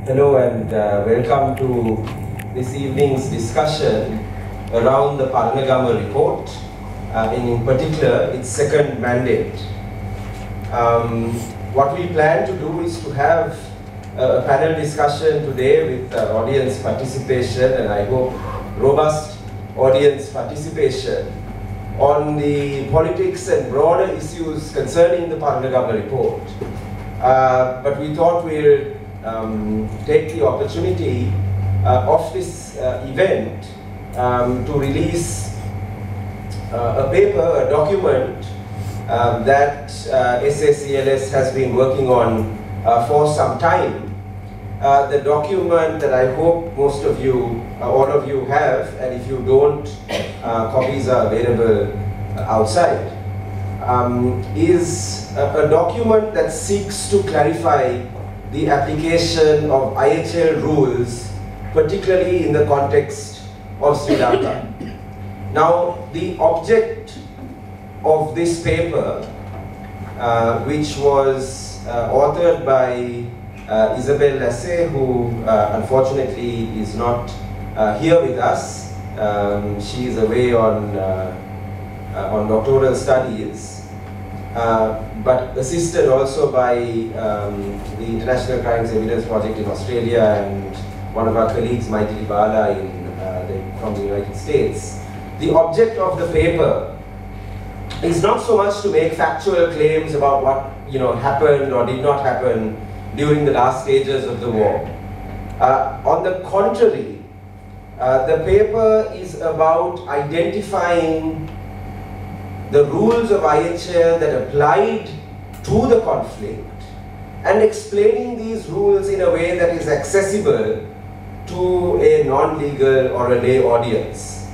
Hello and welcome to this evening's discussion around the Paranagama report, and in particular its second mandate. What we plan to do is to have a panel discussion today with audience participation, and I hope robust audience participation on the politics and broader issues concerning the Paranagama report. But we thought we'll take the opportunity of this event to release a paper, a document that SACLS has been working on for some time. The document that I hope most of you, all of you have, and if you don't, copies are available outside, is a document that seeks to clarify the application of IHL rules, particularly in the context of Sri Lanka. Now, the object of this paper, which was authored by Isabel Lasse, who unfortunately is not here with us. She is away on doctoral studies. But assisted also by the International Crimes Evidence Project in Australia and one of our colleagues, Maithili Bala, from the United States. The object of the paper is not so much to make factual claims about what happened or did not happen during the last stages of the war. On the contrary, the paper is about identifying the rules of IHL that applied to the conflict and explaining these rules in a way that is accessible to a non-legal or a lay audience.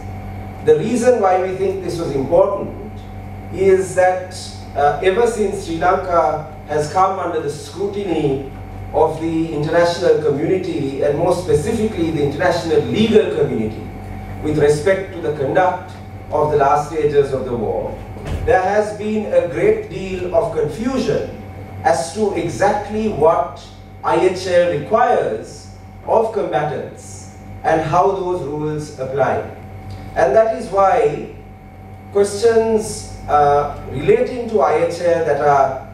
The reason why we think this was important is that ever since Sri Lanka has come under the scrutiny of the international community, and more specifically the international legal community, with respect to the conduct of the last stages of the war, there has been a great deal of confusion as to exactly what IHL requires of combatants and how those rules apply. And that is why questions relating to IHL that are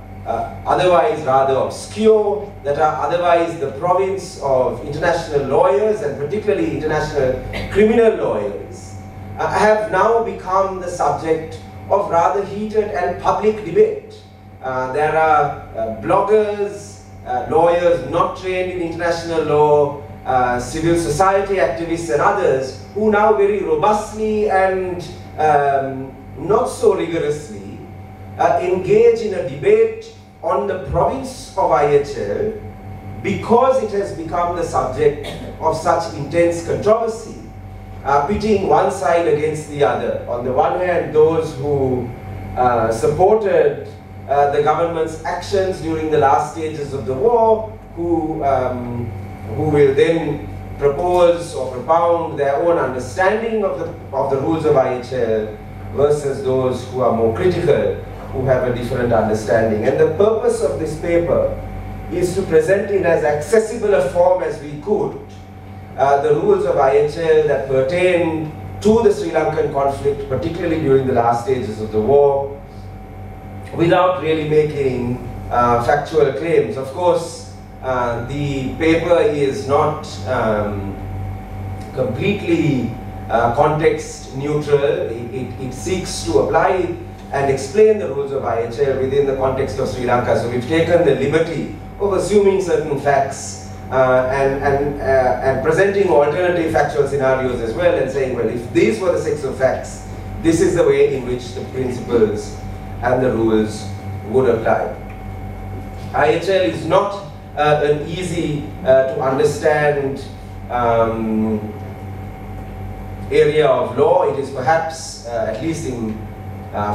otherwise rather obscure, that are otherwise the province of international lawyers and particularly international criminal lawyers, have now become the subject of rather heated and public debate. There are bloggers, lawyers not trained in international law, civil society activists and others who now very robustly and not so rigorously engage in a debate on the province of IHL because it has become the subject of such intense controversy, pitting one side against the other. On the one hand, those who supported the government's actions during the last stages of the war, who will then propose or propound their own understanding of the rules of IHL, versus those who are more critical, who have a different understanding. And the purpose of this paper is to present in as accessible a form as we could the rules of IHL that pertain to the Sri Lankan conflict, particularly during the last stages of the war, without really making factual claims. Of course, the paper is not completely context neutral. It seeks to apply and explain the rules of IHL within the context of Sri Lanka. So we've taken the liberty of assuming certain facts and presenting alternative factual scenarios as well, and saying, well, if these were the sets of facts, this is the way in which the principles and the rules would apply. IHL is not an easy to understand area of law. It is perhaps, at least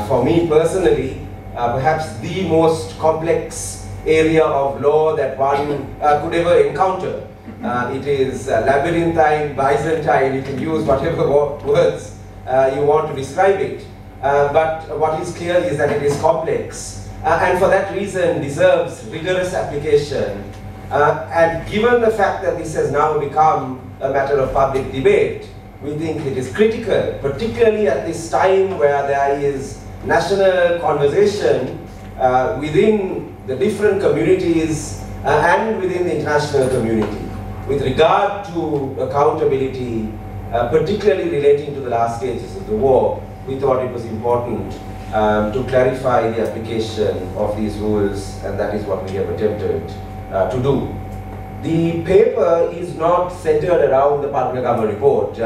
for me personally, perhaps the most complex area of law that one could ever encounter. It is labyrinthine, Byzantine, you can use whatever words you want to describe it. But what is clear is that it is complex, and for that reason deserves rigorous application And given the fact that this has now become a matter of public debate, we think it is critical, particularly at this time where there is national conversation within the different communities and within the international community with regard to accountability, particularly relating to the last stages of the war. We thought it was important to clarify the application of these rules, and that is what we have attempted to do. The paper is not centered around the Paranagama report.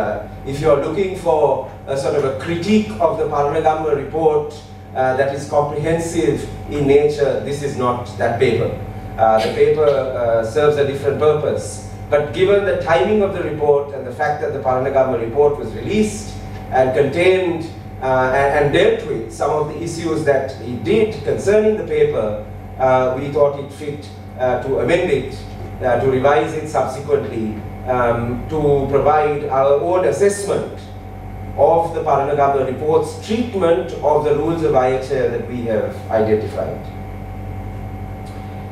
If you are looking for a sort of a critique of the Paranagama report that is comprehensive in nature, this is not that paper. The paper serves a different purpose. But given the timing of the report and the fact that the Paranagama report was released and contained and dealt with some of the issues that it did concerning the paper, we thought it fit to amend it, to revise it subsequently, to provide our own assessment of the Paranagama report's treatment of the rules of IHL that we have identified.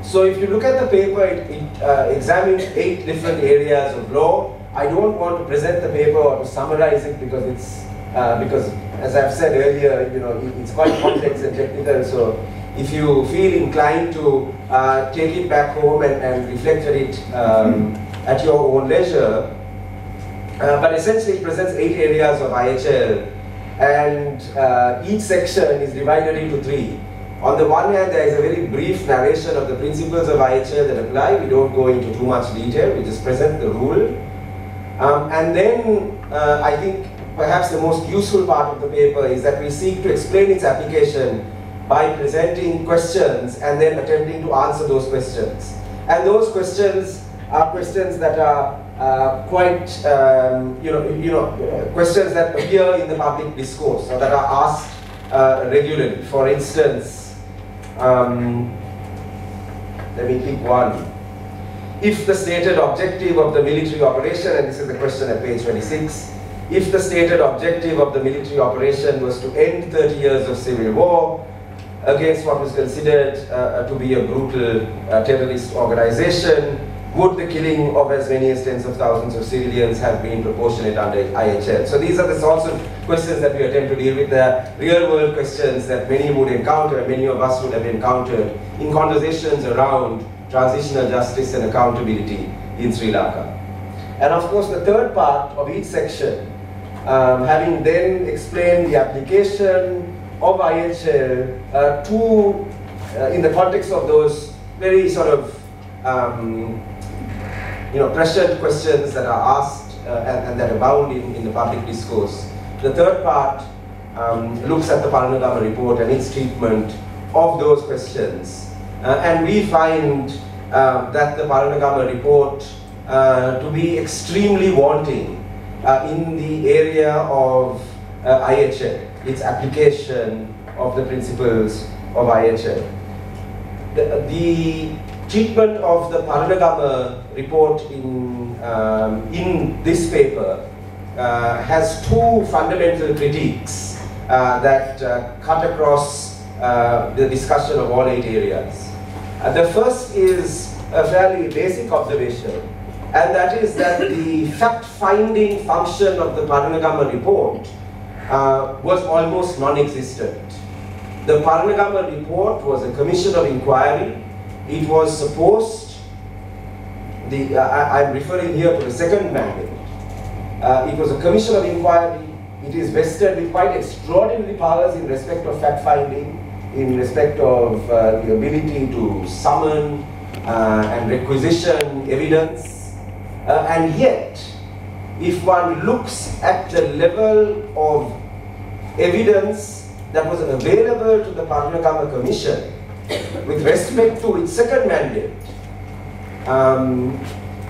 So if you look at the paper, it examines 8 different areas of law. I don't want to present the paper or to summarize it because it's because, as I've said earlier, you know, it's quite complex and technical. So if you feel inclined to take it back home and reflect on it at your own leisure, but essentially it presents 8 areas of IHL, and each section is divided into 3. On the one hand, there is a very brief narration of the principles of IHL that apply. We don't go into too much detail, we just present the rule. And then I think perhaps the most useful part of the paper is that we seek to explain its application by presenting questions and then attempting to answer those questions. And those questions are questions that are quite, questions that appear in the public discourse or that are asked regularly. For instance, let me pick one. If the stated objective of the military operation, and this is the question at page 26, if the stated objective of the military operation was to end 30 years of civil war against what was considered to be a brutal terrorist organization, would the killing of as many as tens of thousands of civilians have been proportionate under IHL? So these are the sorts of questions that we attempt to deal with. The real world questions that many would encounter, and many of us would have encountered in conversations around transitional justice and accountability in Sri Lanka. And of course the third part of each section, having then explained the application of IHL in the context of those very sort of pressured questions that are asked and that abound in the public discourse. The third part looks at the Paranagama report and its treatment of those questions. And we find that the Paranagama report to be extremely wanting in the area of IHL, its application of the principles of IHL. The treatment of the Paranagama report in this paper has 2 fundamental critiques that cut across the discussion of all 8 areas. The first is a fairly basic observation, and that is that the fact-finding function of the Paranagama report was almost non-existent. The Paranagama report was a commission of inquiry. It was supposed, I'm referring here to the second mandate. It was a commission of inquiry. It is vested with quite extraordinary powers in respect of fact-finding, in respect of the ability to summon and requisition evidence. And yet, if one looks at the level of evidence that was available to the Paranagama Commission with respect to its second mandate,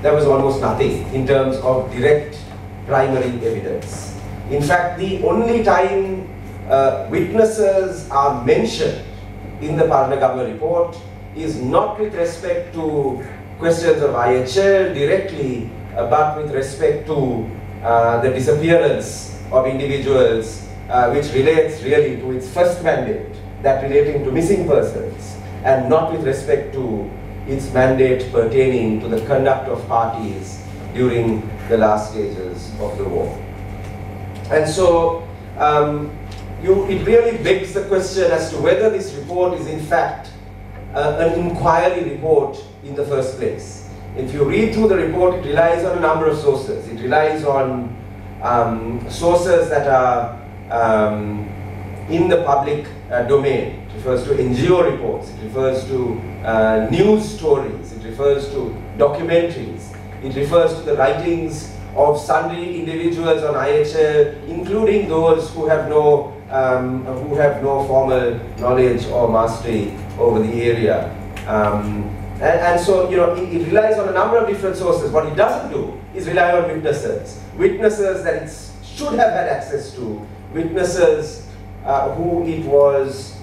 there was almost nothing in terms of direct primary evidence. In fact, the only time witnesses are mentioned in the Paranagama report is not with respect to questions of IHL directly, but with respect to the disappearance of individuals, which relates really to its first mandate, that relating to missing persons, and not with respect to its mandate pertaining to the conduct of parties during the last stages of the war. And so it really begs the question as to whether this report is in fact an inquiry report in the first place. If you read through the report, it relies on a number of sources. It relies on sources that are in the public domain. It refers to NGO reports, it refers to news stories, it refers to documentaries, it refers to the writings of sundry individuals on IHL, including those who have no formal knowledge or mastery over the area. And so, it relies on a number of different sources. What it doesn't do is rely on witnesses. Witnesses that it should have had access to, witnesses who it was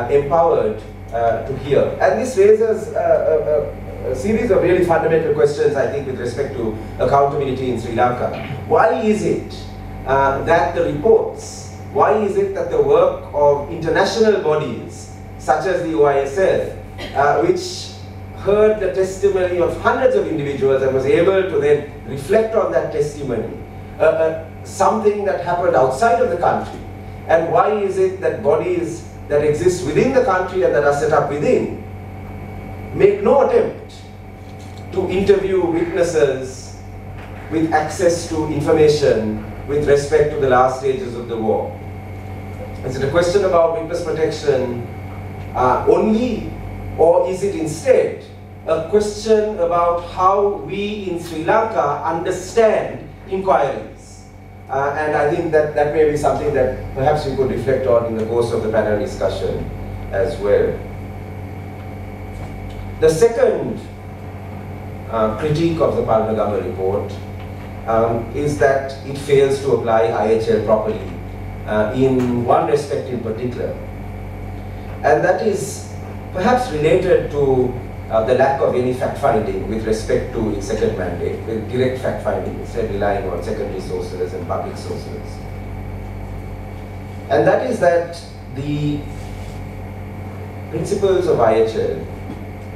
empowered to hear. And this raises a series of really fundamental questions, I think, with respect to accountability in Sri Lanka. Why is it that the reports, why is it that the work of international bodies, such as the OISL, which heard the testimony of hundreds of individuals and was able to then reflect on that testimony, something that happened outside of the country, and why is it that bodies that exist within the country and that are set up within make no attempt to interview witnesses with access to information with respect to the last stages of the war? Is it a question about witness protection only, or is it instead a question about how we in Sri Lanka understand inquiries? And I think that may be something that perhaps we could reflect on in the course of the panel discussion as well. The second critique of the Paranagama report is that it fails to apply IHL properly in one respect in particular. And that is perhaps related to the lack of any fact-finding with respect to its second mandate, with direct fact-finding, instead relying on secondary sources and public sources. And that is that the principles of IHL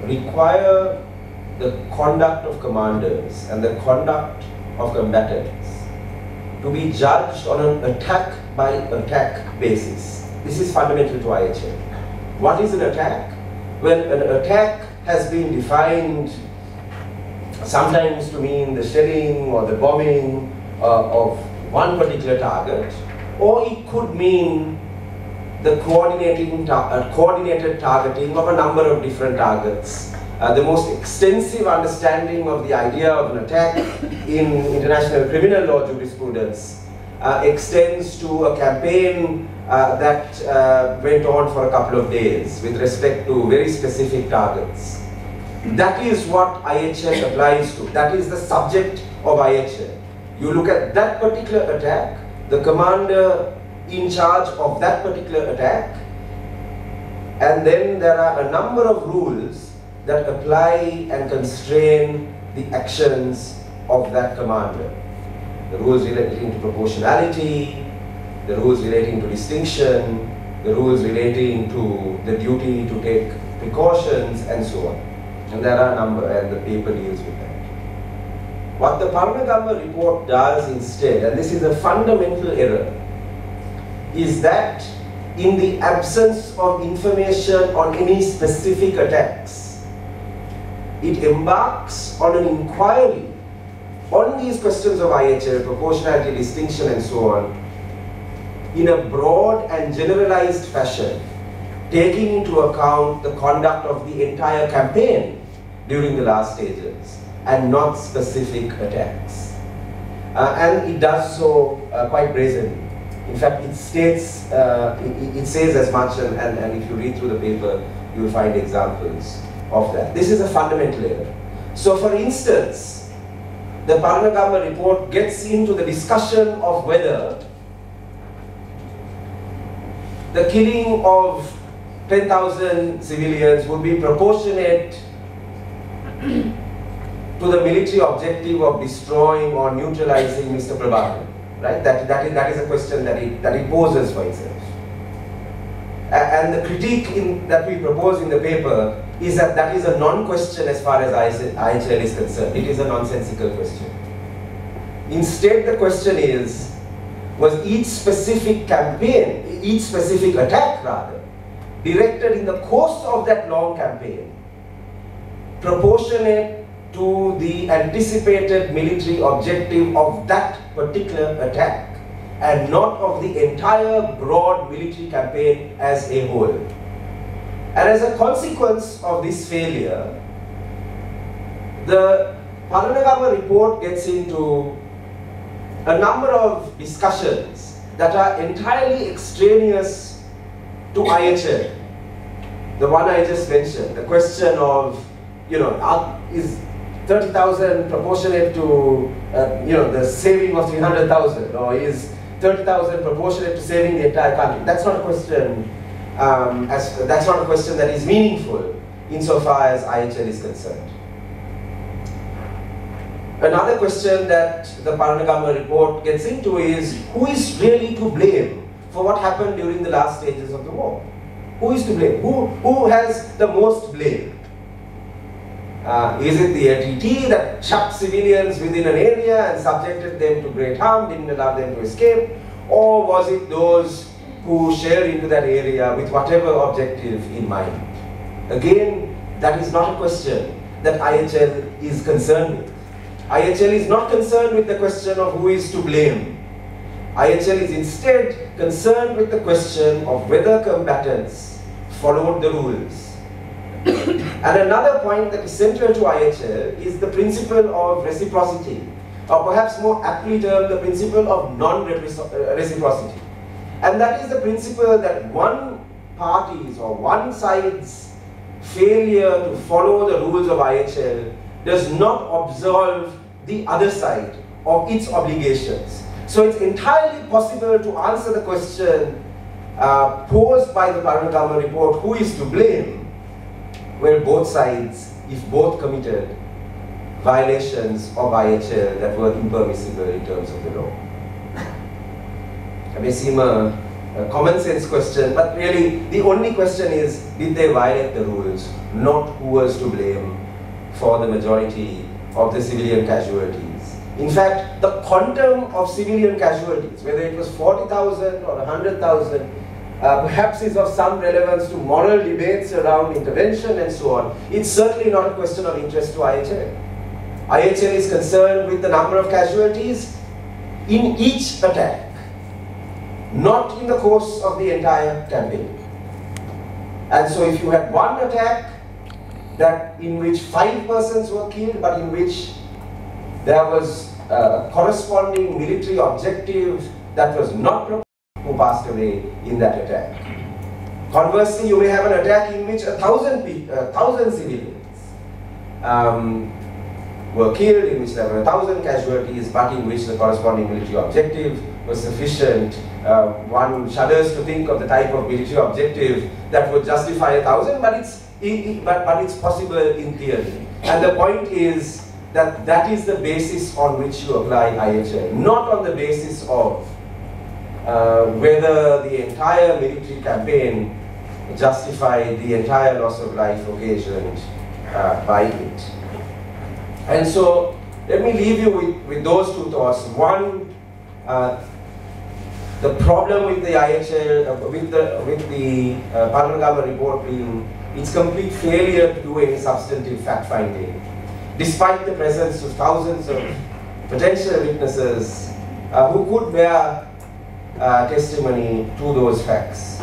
require the conduct of commanders and the conduct of combatants to be judged on an attack-by-attack basis. This is fundamental to IHL. What is an attack? Well, an attack has been defined sometimes to mean the shelling or the bombing of one particular target, or it could mean the coordinated targeting of a number of different targets. The most extensive understanding of the idea of an attack in international criminal law jurisprudence extends to a campaign that went on for a couple of days with respect to very specific targets. That is what IHL applies to. That is the subject of IHL. You look at that particular attack, the commander in charge of that particular attack, and then there are a number of rules that apply and constrain the actions of that commander. The rules relating to proportionality, the rules relating to distinction, the rules relating to the duty to take precautions, and so on. And there are a number, and the paper deals with that. What the Paranagama report does instead, and this is a fundamental error, is that in the absence of information on any specific attacks, it embarks on an inquiry on these questions of IHL, proportionality, distinction, and so on, in a broad and generalized fashion, taking into account the conduct of the entire campaign during the last stages, and not specific attacks. And it does so quite brazenly. In fact, it states, it says as much, and if you read through the paper, you will find examples of that. This is a fundamental error. So for instance, the Paranagama report gets into the discussion of whether the killing of 10,000 civilians would be proportionate to the military objective of destroying or neutralizing Mr. Prabhakaran. Right? That is a question that it poses for itself. And the critique that we propose in the paper is that that is a non-question as far as IHL is concerned. It is a nonsensical question. Instead, the question is, was each specific campaign, each specific attack rather, directed in the course of that long campaign, proportionate to the anticipated military objective of that particular attack, and not of the entire broad military campaign as a whole. And as a consequence of this failure, the Paranagama report gets into a number of discussions that are entirely extraneous to IHL. The one I just mentioned, the question of, is 30,000 proportionate to, the saving of 300,000, or is 30,000 proportionate to saving the entire country? That's not a question. That's not a question that is meaningful insofar as IHL is concerned. Another question that the Paranagama report gets into is, who is really to blame for what happened during the last stages of the war? Who is to blame? Who has the most blame? Is it the LTT that chucked civilians within an area and subjected them to great harm, didn't allow them to escape? Or was it those who shared into that area with whatever objective in mind? Again, that is not a question that IHL is concerned with. IHL is not concerned with the question of who is to blame. IHL is instead concerned with the question of whether combatants followed the rules. And another point that is central to IHL is the principle of reciprocity, or perhaps more aptly termed, the principle of non-reciprocity. And that is the principle that one party's or one side's failure to follow the rules of IHL does not absolve the other side of its obligations. So it's entirely possible to answer the question posed by the Paranagama report, who is to blame, where both sides, if both committed violations of IHL that were impermissible in terms of the law. It may seem a common sense question, but really the only question is, did they violate the rules, not who was to blame for the majority of the civilian casualties. In fact, the quantum of civilian casualties, whether it was 40,000 or 100,000, perhaps is of some relevance to moral debates around intervention and so on. It's certainly not a question of interest to IHL. IHL is concerned with the number of casualties in each attack, not in the course of the entire campaign. And so if you had one attack in which 5 persons were killed, but in which there was a corresponding military objective that was not proposed, who passed away in that attack. Conversely, you may have an attack in which 1,000 civilians were killed, in which there were 1,000 casualties, but in which the corresponding military objective was sufficient. One shudders to think of the type of military objective that would justify 1,000, but it's possible in theory. And the point is that that is the basis on which you apply IHL, not on the basis of whether the entire military campaign justified the entire loss of life occasioned by it. And so, let me leave you with those two thoughts. One, the problem with the IHL, with the Paranagama report being its complete failure to do any substantive fact-finding, despite the presence of thousands of potential witnesses who could bear testimony to those facts.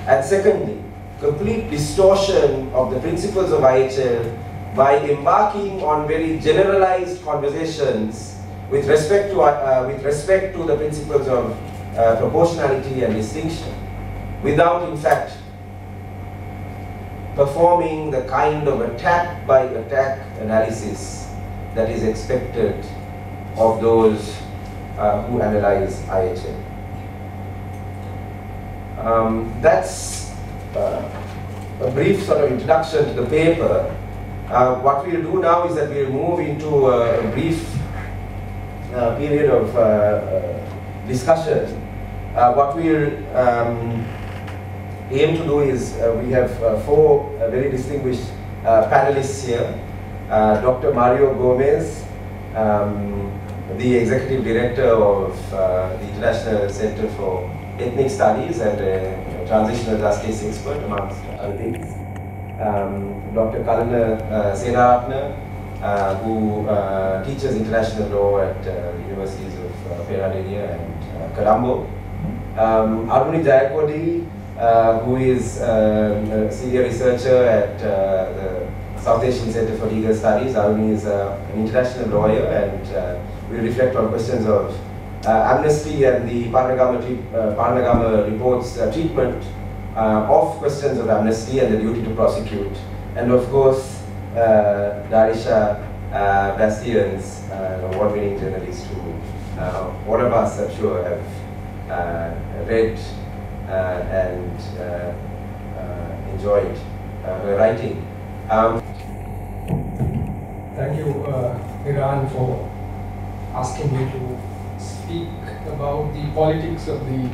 And secondly, complete distortion of the principles of IHL by embarking on very generalized conversations with respect to the principles of proportionality and distinction, without in fact performing the kind of attack by attack analysis that is expected of those who analyze IHL. That's a brief sort of introduction to the paper. What we'll do now is that we'll move into a brief period of discussion. What we'll aim to do is we have four very distinguished panelists here. Dr. Mario Gomez, the Executive Director of the International Center for Ethnic Studies and a transitional justice expert amongst other things. Dr. Kalana Senaratne, who teaches international law at the universities of Peradeniya and Colombo. Aruni Jayakody, who is a senior researcher at the South Asian Center for Legal Studies. Aruni is an international lawyer and will reflect on questions of amnesty and the Paranagama report's treatment of questions of amnesty and the duty to prosecute. And of course, Dharshia Bastians, an award-winning journalist who all of us, I'm sure, have read and enjoyed her writing. Thank you, Niran, for asking me to speak about the politics of the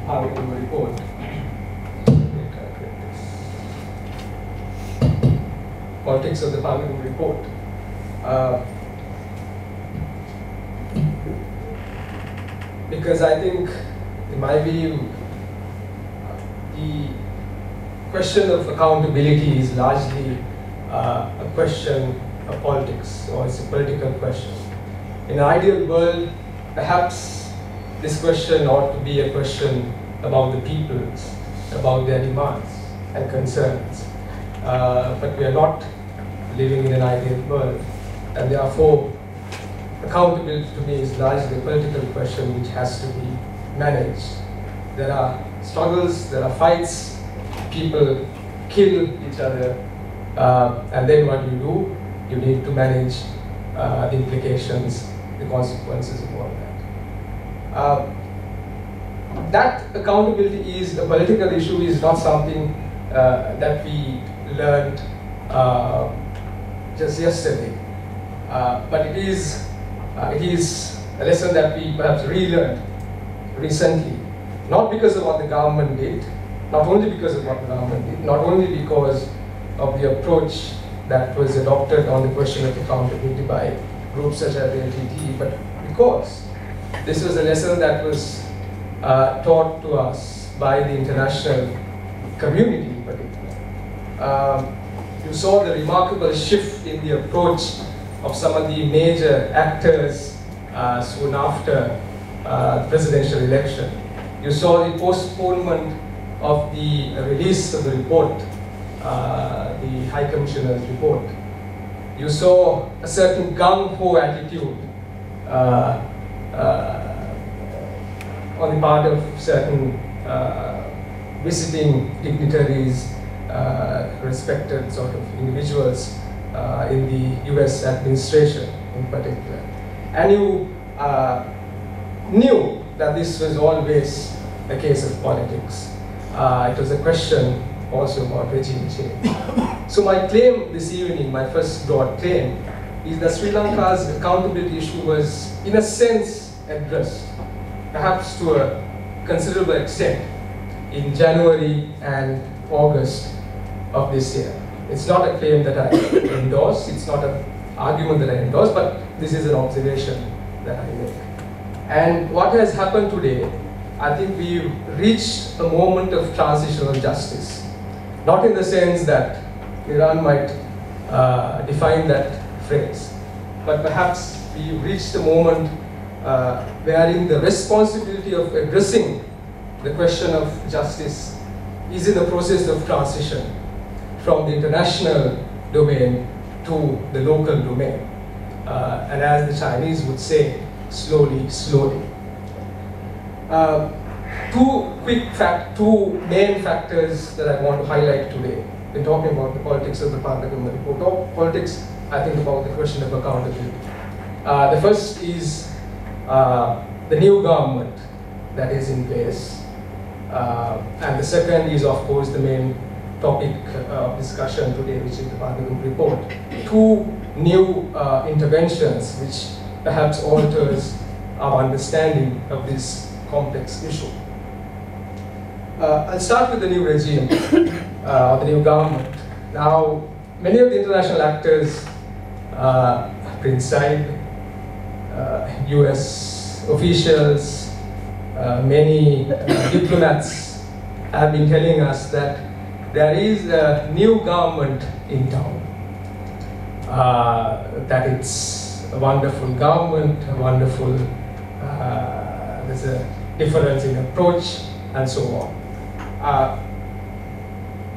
Paranagama report. Politics of the Paranagama report. Because I think, in my view, the question of accountability is largely a question of politics, or it's a political question. In an ideal world, perhaps this question ought to be a question about the peoples, about their demands and concerns. But we are not living in an ideal world, and therefore accountability to me is largely a political question which has to be managed. There are struggles, there are fights, people kill each other, and then what do? You need to manage the implications, the consequences of all that. That accountability is a political issue, is not something that we learned just yesterday, but it is a lesson that we perhaps relearned recently, not because of what the government did, not only because of what the government did, not only because of the approach that was adopted on the question of accountability by groups such as the LTTE, but because this was a lesson that was taught to us by the international community in particular. You saw the remarkable shift in the approach of some of the major actors soon after the presidential election. You saw the postponement of the release of the report, the High Commissioner's report. You saw a certain gung-ho attitude on the part of certain visiting dignitaries, respected sort of individuals in the US administration in particular. And you knew that this was always a case of politics. It was a question also about regime change. So my claim this evening, my first broad claim, is that Sri Lanka's accountability issue was, in a sense, addressed, perhaps to a considerable extent, in January and August of this year. It's not a claim that I endorse, it's not an argument that I endorse, but this is an observation that I make. And what has happened today, I think we've reached a moment of transitional justice. Not in the sense that Niran might define that phrase, but perhaps we've reached a moment wherein the responsibility of addressing the question of justice is in the process of transition from the international domain to the local domain. And as the Chinese would say, slowly, slowly. Two main factors that I want to highlight today in talking about the politics of the Paranagama report, or politics, I think, about the question of accountability. The first is the new government that is in place. And the second is, of course, the main topic of discussion today, which is the Paranagama report. Two new interventions which perhaps alters our understanding of this complex issue. I'll start with the new regime, or the new government. Now, many of the international actors inside, US officials, many diplomats have been telling us that there is a new government in town, that it's a wonderful government, a wonderful, there's a difference in approach, and so on.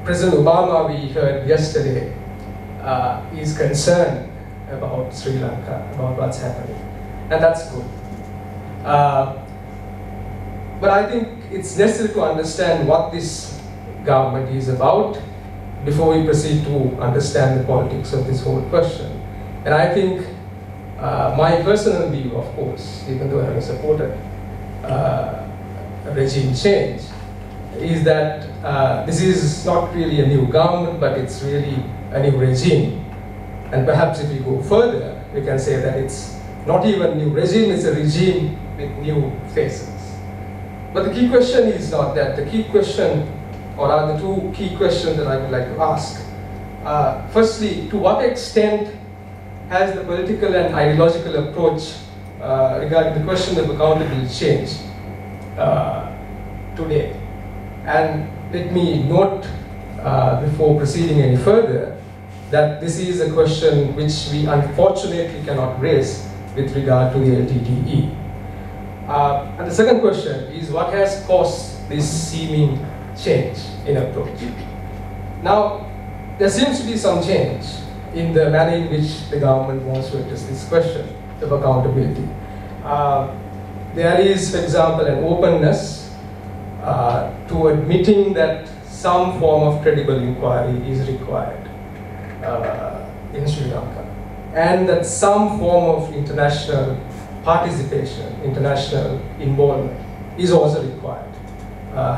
President Obama, we heard yesterday, is concerned about Sri Lanka, about what's happening, and that's good. But I think it's necessary to understand what this government is about before we proceed to understand the politics of this whole question. And I think my personal view, of course, even though I have supported regime change, is that this is not really a new government, but it's really a new regime. And perhaps if we go further, we can say that it's not even a new regime, it's a regime with new faces. But the key question is not that. The key question, or are the two key questions that I would like to ask. Firstly, to what extent has the political and ideological approach regarding the question of accountability changed today? And let me note, before proceeding any further, that this is a question which we unfortunately cannot raise with regard to the LTTE. And the second question is, what has caused this seeming change in approach? Now, there seems to be some change in the manner in which the government wants to address this question of accountability. There is, for example, an openness to admitting that some form of credible inquiry is required in Sri Lanka, and that some form of international participation, international involvement is also required,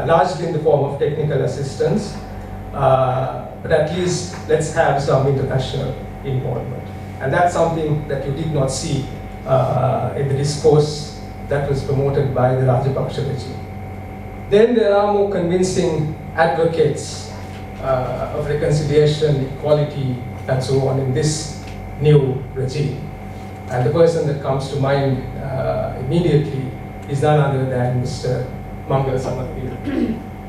largely in the form of technical assistance, but at least let's have some international involvement. And that's something that you did not see in the discourse that was promoted by the Rajapaksa regime. Then there are more convincing advocates of reconciliation, equality, and so on in this new regime. And the person that comes to mind immediately is none other than Mr. Mangal Samarthila,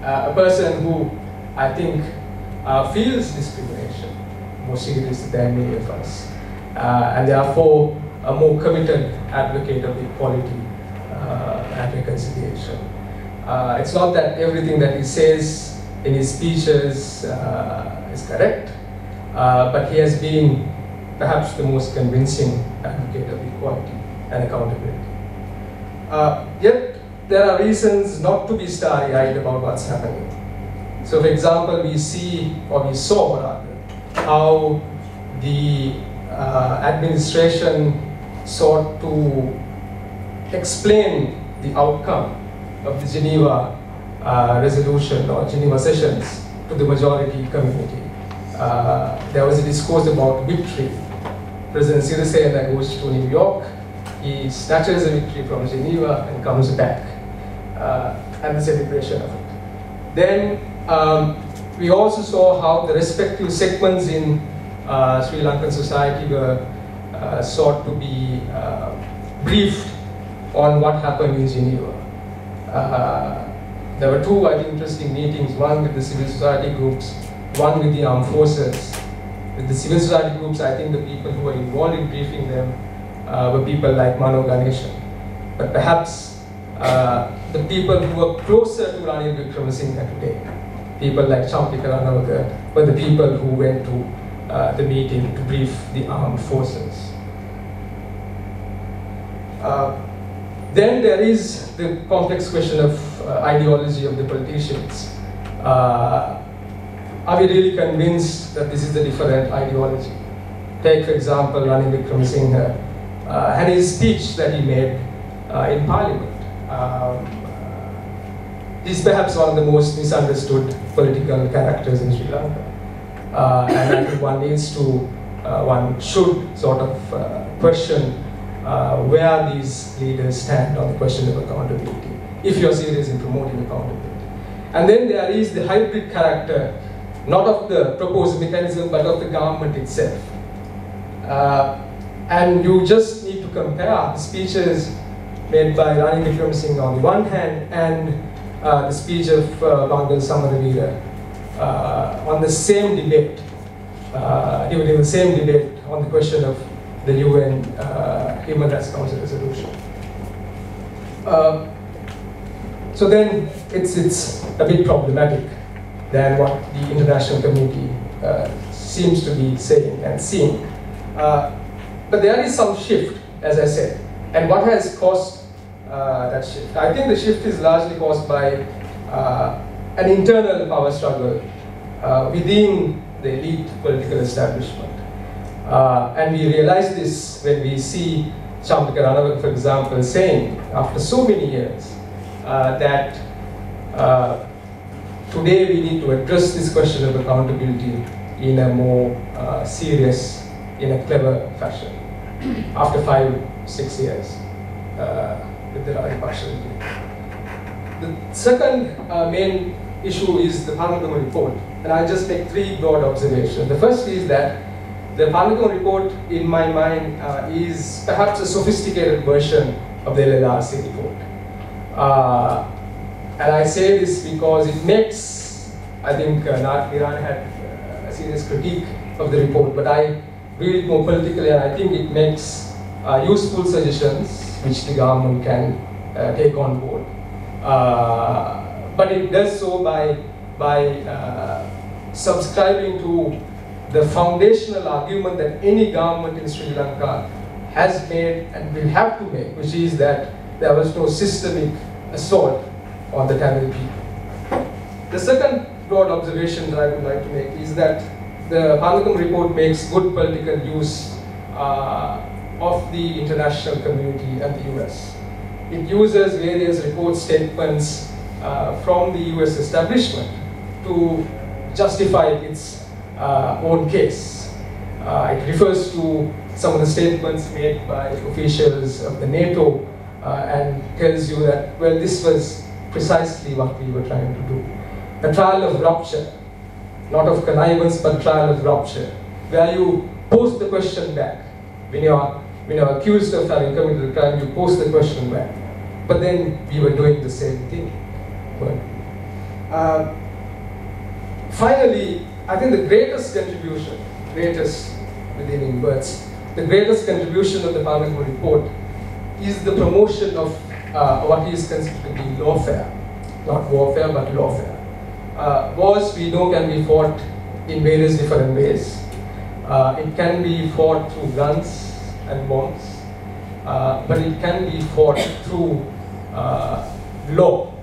a person who I think feels discrimination more seriously than many of us, and therefore a more committed advocate of equality and reconciliation. It's not that everything that he says in his speeches is correct, but he has been perhaps the most convincing advocate of equality and accountability. Yet, there are reasons not to be starry-eyed about what's happening. So, for example, we saw rather, how the administration sought to explain the outcome of the Geneva resolution or Geneva sessions to the majority community. There was a discourse about victory. President Sirisena goes to New York, he snatches a victory from Geneva and comes back, and the celebration of it. Then we also saw how the respective segments in Sri Lankan society were sought to be briefed on what happened in Geneva. There were two, I think, interesting meetings, one with the civil society groups, one with the armed forces. With the civil society groups, I think the people who were involved in briefing them were people like Mano Ganeshan. But perhaps the people who were closer to Ranil Wickramasinghe today, people like Champika Ranawaka, were the people who went to the meeting to brief the armed forces. Then there is the complex question of ideology of the politicians. Are we really convinced that this is a different ideology? Take, for example, Ranil Wickramasinghe had his speech that he made in Parliament. He's perhaps one of the most misunderstood political characters in Sri Lanka. And I think one should sort of question where these leaders stand on the question of accountability, if you're serious in promoting accountability. And then there is the hybrid character, not of the proposed mechanism, but of the government itself. And you just need to compare the speeches made by Rani Singh on the one hand and the speech of Bangal Samaravira on the same debate, during the same debate on the question of the UN Human Rights Council resolution. So then it's a bit problematic than what the international community seems to be saying and seeing. But there is some shift, as I said. And what has caused that shift? I think the shift is largely caused by an internal power struggle within the elite political establishment. And we realize this when we see Chamdika Ranawat, for example, saying after so many years that today we need to address this question of accountability in a more serious, in a clever fashion after 5-6 years with the Rani partiality. The second main issue is the Paranagama report, and I'll just make 3 broad observations. The first is that the Paranagama report, in my mind, is perhaps a sophisticated version of the LLRC report. And I say this because it makes, I think Niran had a serious critique of the report, but I read it more politically, and I think it makes useful suggestions which the government can take on board. But it does so by subscribing to the foundational argument that any government in Sri Lanka has made and will have to make, which is that there was no systemic assault on the Tamil people. The second broad observation that I would like to make is that the Paranagama report makes good political use of the international community and the US. It uses various report statements from the US establishment to justify its own case. It refers to some of the statements made by officials of the NATO and tells you that, well, this was precisely what we were trying to do. A trial of rupture, not of connivance, but trial of rupture, where you post the question back. When you're accused of having committed a crime, you post the question back. But then we were doing the same thing. Finally, I think the greatest contribution, greatest within inverts, the greatest contribution of the Paranagama report is the promotion of what is considered to be lawfare. Not warfare, but lawfare. Wars, we know, can be fought in various different ways. It can be fought through guns and bombs, but it can be fought through law.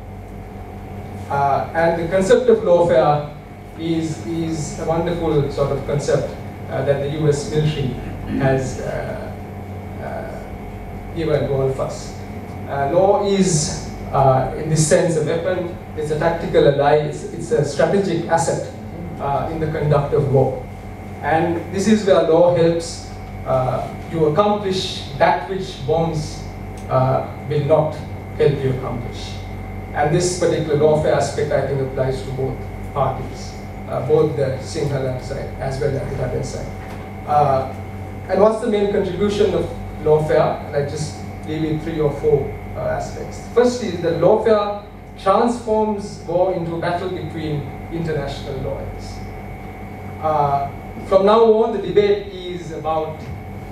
And the concept of lawfare is a wonderful sort of concept that the US military has given all of us. Law is, in this sense, a weapon. It's a tactical ally. It's a strategic asset in the conduct of war. And this is where law helps you accomplish that which bombs will not help you accomplish. And this particular lawfare aspect, I think, applies to both parties, both the Sinhala side as well as the Tibetan side. And what's the main contribution of lawfare? And I just leave in 3 or 4 aspects. First is that lawfare transforms war into a battle between international lawyers. From now on, the debate is about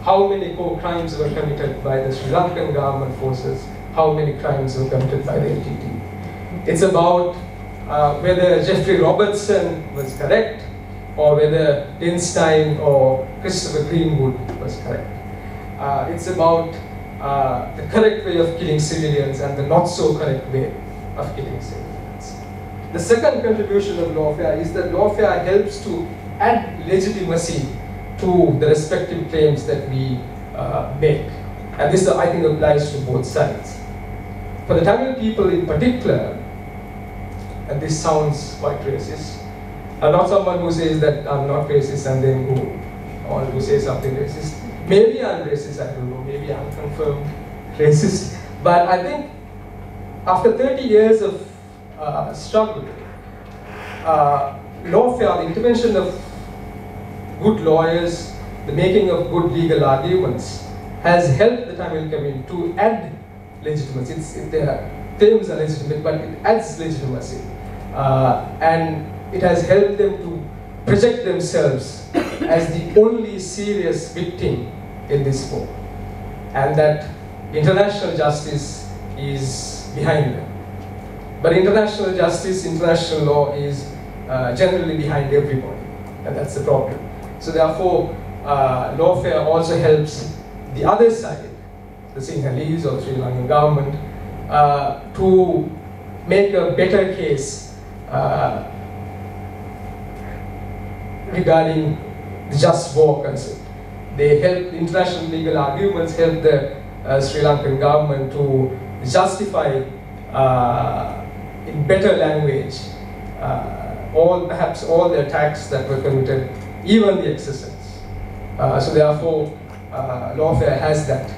how many crimes were committed by the Sri Lankan government forces, how many crimes were committed by the LTT. It's about whether Jeffrey Robertson was correct, or whether Einstein or Christopher Greenwood was correct. It's about the correct way of killing civilians and the not so correct way of killing civilians. The second contribution of lawfare is that lawfare helps to add legitimacy to the respective claims that we make. And this, I think, applies to both sides. For the Tamil people in particular, and this sounds quite racist, I'm not someone who says that I'm not racist and then go on to say something racist. Maybe I'm racist, I don't know, maybe I'm confirmed racist. But I think after 30 years of struggle lawfare, the intervention of good lawyers, the making of good legal arguments has helped the Tamil community to add legitimacy. Their claims are legitimate, but it adds legitimacy. And it has helped them to project themselves as the only serious victim in this war, and that international justice is behind them. But international justice, international law is generally behind everybody, and that's the problem. So therefore, lawfare also helps the other side, the Sinhalese or the Sri Lankan government, to make a better case regarding the just war concept. They help, the international legal arguments help the Sri Lankan government to justify in better language perhaps all the attacks that were committed, even the excesses. So therefore, lawfare has that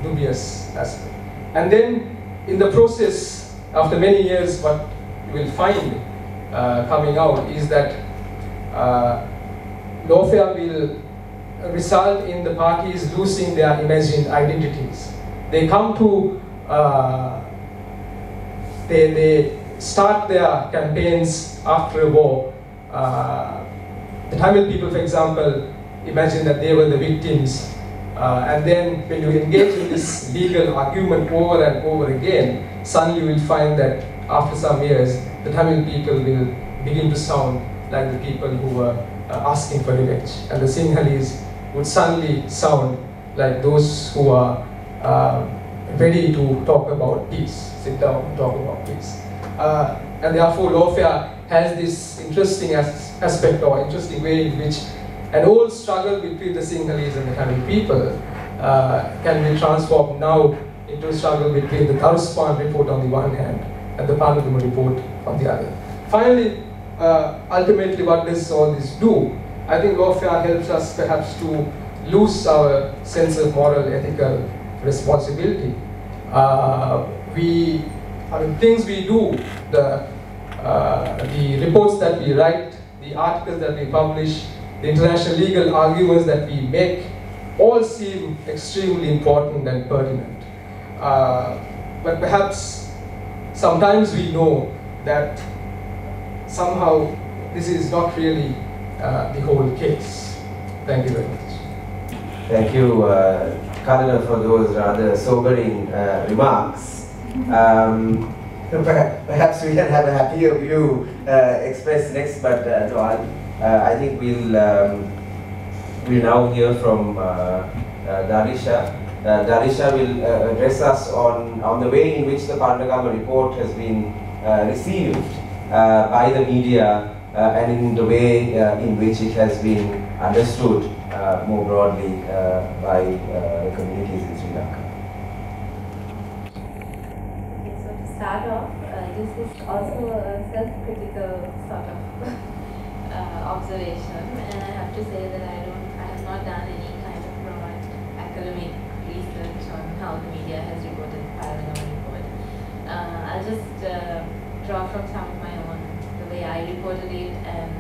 dubious aspect. And then in the process, after many years, what you will find coming out is that lawfare will result in the parties losing their imagined identities. They come to, they start their campaigns after a war. The Tamil people, for example, imagine that they were the victims. And then when you engage in this legal argument over and over again, suddenly you will find that after some years, the Tamil people will begin to sound like the people who were asking for revenge. And the Sinhalese would suddenly sound like those who are ready to talk about peace, sit down and talk about peace. And therefore, lawfare has this interesting aspect or interesting way in which an old struggle between the Sinhalese and the Tamil people can be transformed now into a struggle between the Dharshia report on the one hand and the Paranagama report on the other. Finally, ultimately, what does all this do? I think lawfare helps us perhaps to lose our sense of moral, ethical responsibility. Things we do, the reports that we write, the articles that we publish, the international legal arguments that we make, all seem extremely important and pertinent. But perhaps sometimes we know that somehow this is not really the whole case. Thank you very much. Thank you, Kalana, for those rather sobering remarks. Perhaps we can have a happier view expressed next, but I think we'll now hear from Dharshia. Dharshia will address us on the way in which the Paranagama report has been received by the media and in the way in which it has been understood more broadly by the communities in Sri Lanka. Okay, so to start off, this is also a self-critical sort of observation, and I have to say that I have not done any kind of broad academic research on how the media has reported the Paranagama report. I'll just draw from some of my own, the way I reported it, and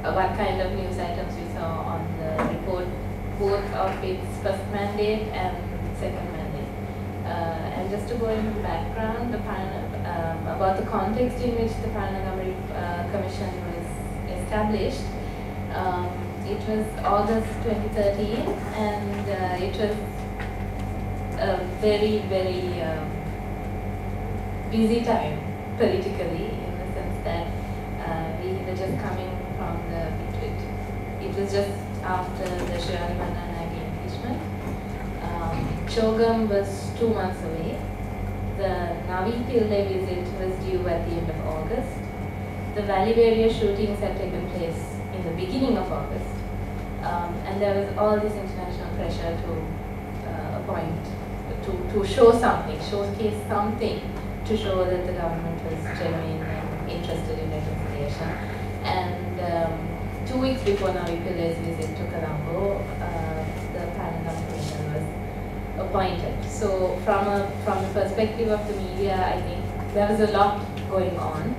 what kind of news items we saw on the report, both of its first mandate and second mandate. And just to go into the background, about the context in which the Paranagama Commission was established. It was August 2013, and it was a very, very busy time politically, in the sense that we were just coming from it was just after the Shirani Bandanagi impeachment. Chogam was 2 months away. The Navi Pillai visit was due at the end of August. The Valley Barrier shootings had taken place in the beginning of August. And there was all this international pressure to to show something, showcase something to show that the government was genuine and interested in reconciliation. And 2 weeks before Navi Pillai's visit to Colombo, the Paranagama Commission was appointed. So from the perspective of the media, I think there was a lot going on.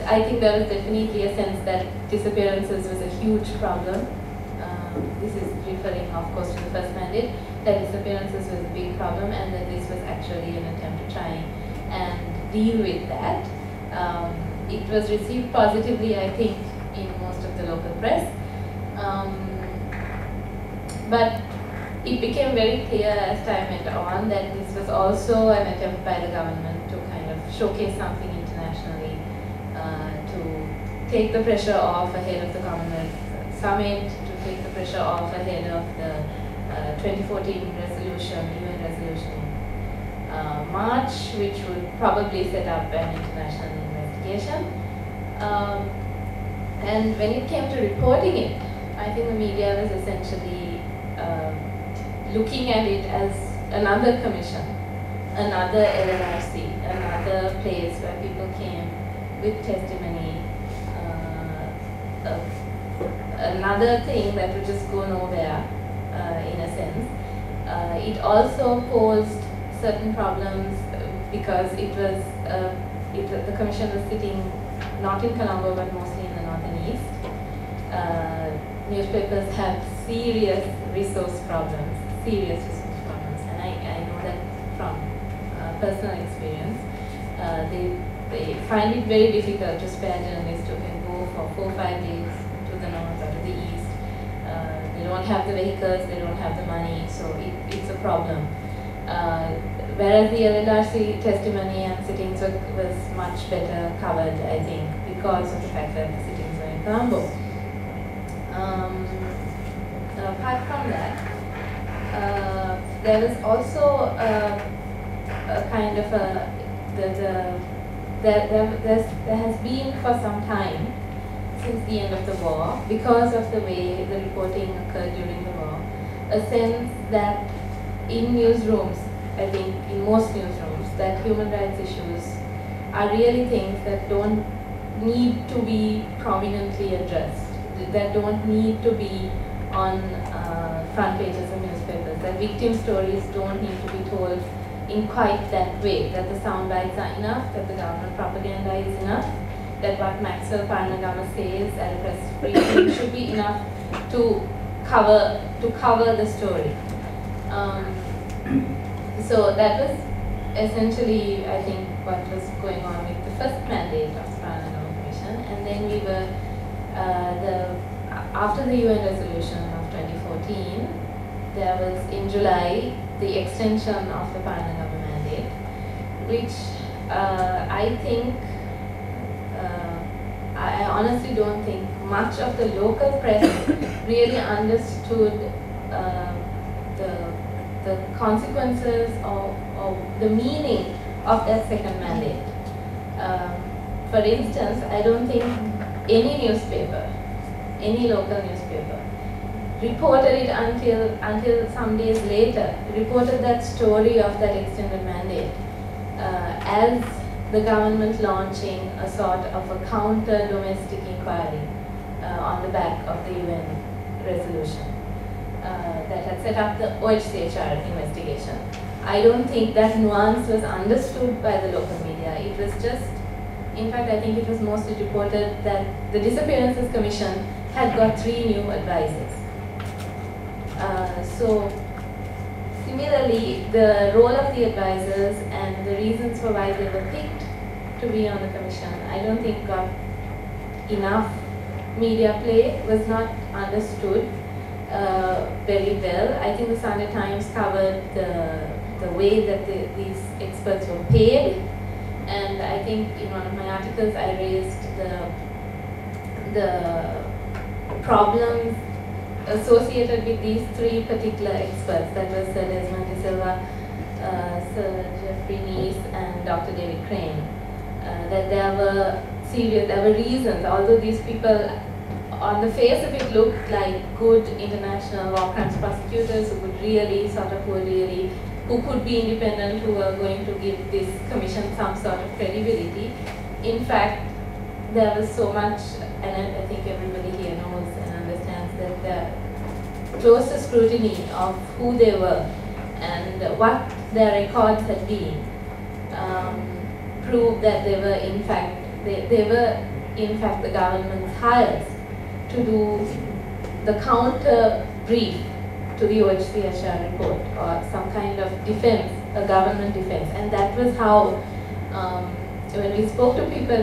I think there was definitely a sense that disappearances was a huge problem. This is referring, of course, to the first mandate, that disappearances was a big problem and that this was actually an attempt to try and deal with that. It was received positively, I think, in most of the local press. But it became very clear as time went on that this was also an attempt by the government to kind of showcase something internationally, to take the pressure off ahead of the Commonwealth Summit, to take the pressure off ahead of the 2014 resolution, UN resolution in March, which would probably set up an international investigation. And when it came to reporting it, I think the media was essentially looking at it as another commission, another LLRC, another place where people came with testimony, another thing that would just go nowhere, in a sense. It also posed certain problems because the commission was sitting not in Colombo but mostly in the north and east. Newspapers have serious resource problems, and I know that from personal experience. They find it very difficult to spare journalists who can go for 4 or 5 days to the north or to the east. They don't have the vehicles, they don't have the money, so it's a problem. Whereas the LLRC testimony and sittings was much better covered, I think, because of the fact that the sittings were in Colombo. Apart from that, there was also a kind of there has been for some time, since the end of the war, because of the way the reporting occurred during the war, a sense that in newsrooms, I think in most newsrooms, that human rights issues are really things that don't need to be prominently addressed, that don't need to be on front pages of newspapers, that victim stories don't need to be told in quite that way, that the sound bites are enough, that the government propaganda is enough, that what Maxwell Paranagama says at a press briefing should be enough to cover the story. So that was essentially, I think, what was going on with the first mandate of the Paranagama Commission, and then we were after the UN resolution of 2014, there was in July the extension of the Paranagama mandate, which I think, I honestly don't think much of the local press really understood the consequences of the meaning of that second mandate. For instance, I don't think any newspaper, any local newspaper, reported it until some days later, reported that story of that extended mandate as the government launching a sort of a counter-domestic inquiry on the back of the UN resolution that had set up the OHCHR investigation. I don't think that nuance was understood by the local media. It was just, in fact, I think it was mostly reported that the Disappearances Commission had got 3 new advisors. So similarly, the role of the advisors and the reasons for why they were picked to be on the commission, I don't think got enough media play, was not understood very well. I think the Sunday Times covered the way that these experts were paid, and I think in one of my articles I raised the problems associated with these 3 particular experts, that was Sir Desmond de Silva, Sir Geoffrey Nice, and Dr. David Crane. That there were reasons, although these people on the face of it looked like good international war crimes prosecutors who could really who could be independent, who were going to give this commission some sort of credibility. In fact, there was so much, and I think everybody here knows and understands that the closer scrutiny of who they were and what their records had been prove that they were in fact the government's hires to do the counter brief to the OHCHR report, or some kind of defense, a government defense. And that was how, when we spoke to people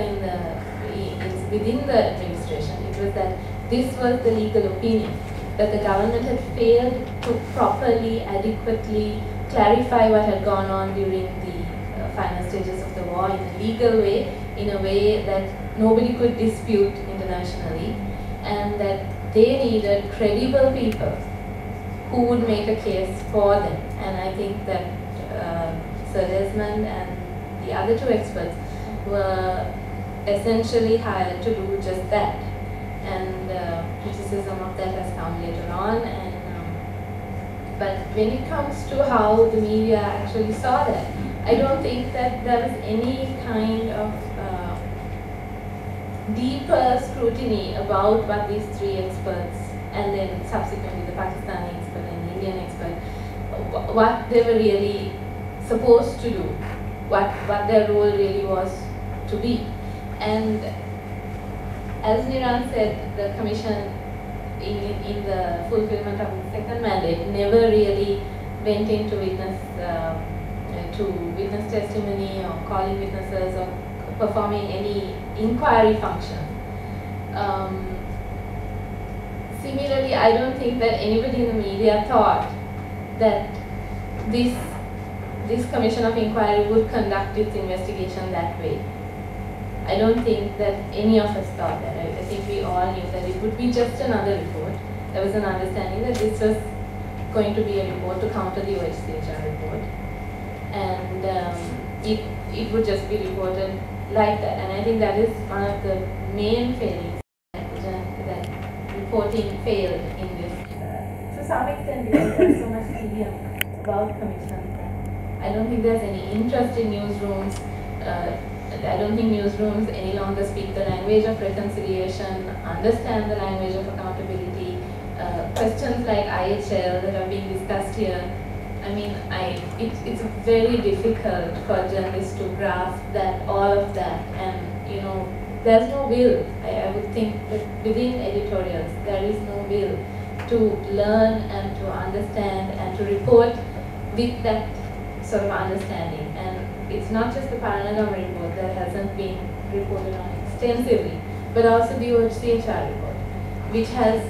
within the administration, it was that this was the legal opinion, that the government had failed to properly, adequately clarify what had gone on during the final stages of the war in a legal way, in a way that nobody could dispute internationally, and that they needed credible people who would make a case for them. And I think that Sir Desmond and the other two experts were essentially hired to do just that. And criticism of that has come later on. But when it comes to how the media actually saw that, I don't think that there was any kind of deeper scrutiny about what these three experts, and then subsequently the Pakistani expert and the Indian expert, what they were really supposed to do, what their role really was to be. And as Niran said, the commission in the fulfillment of the second mandate never really went into witness testimony or calling witnesses or performing any inquiry function. Similarly, I don't think that anybody in the media thought that this commission of inquiry would conduct its investigation that way. I don't think that any of us thought that. I think we all knew that it would be just another report. There was an understanding that this was going to be a report to counter the OHCHR report, and it would just be reported like that. And I think that is one of the main failings that reporting failed in this. To some extent, because there's so much media about commissions. I don't think there's any interest in newsrooms. I don't think newsrooms any longer speak the language of reconciliation, understand the language of accountability. Questions like IHL that are being discussed here, I mean, it's very difficult for journalists to grasp that, all of that, and there's no will. I would think that within editorials there is no will to learn and to understand and to report with that sort of understanding. And it's not just the Paranagama report that hasn't been reported on extensively, but also the OHCHR report, which has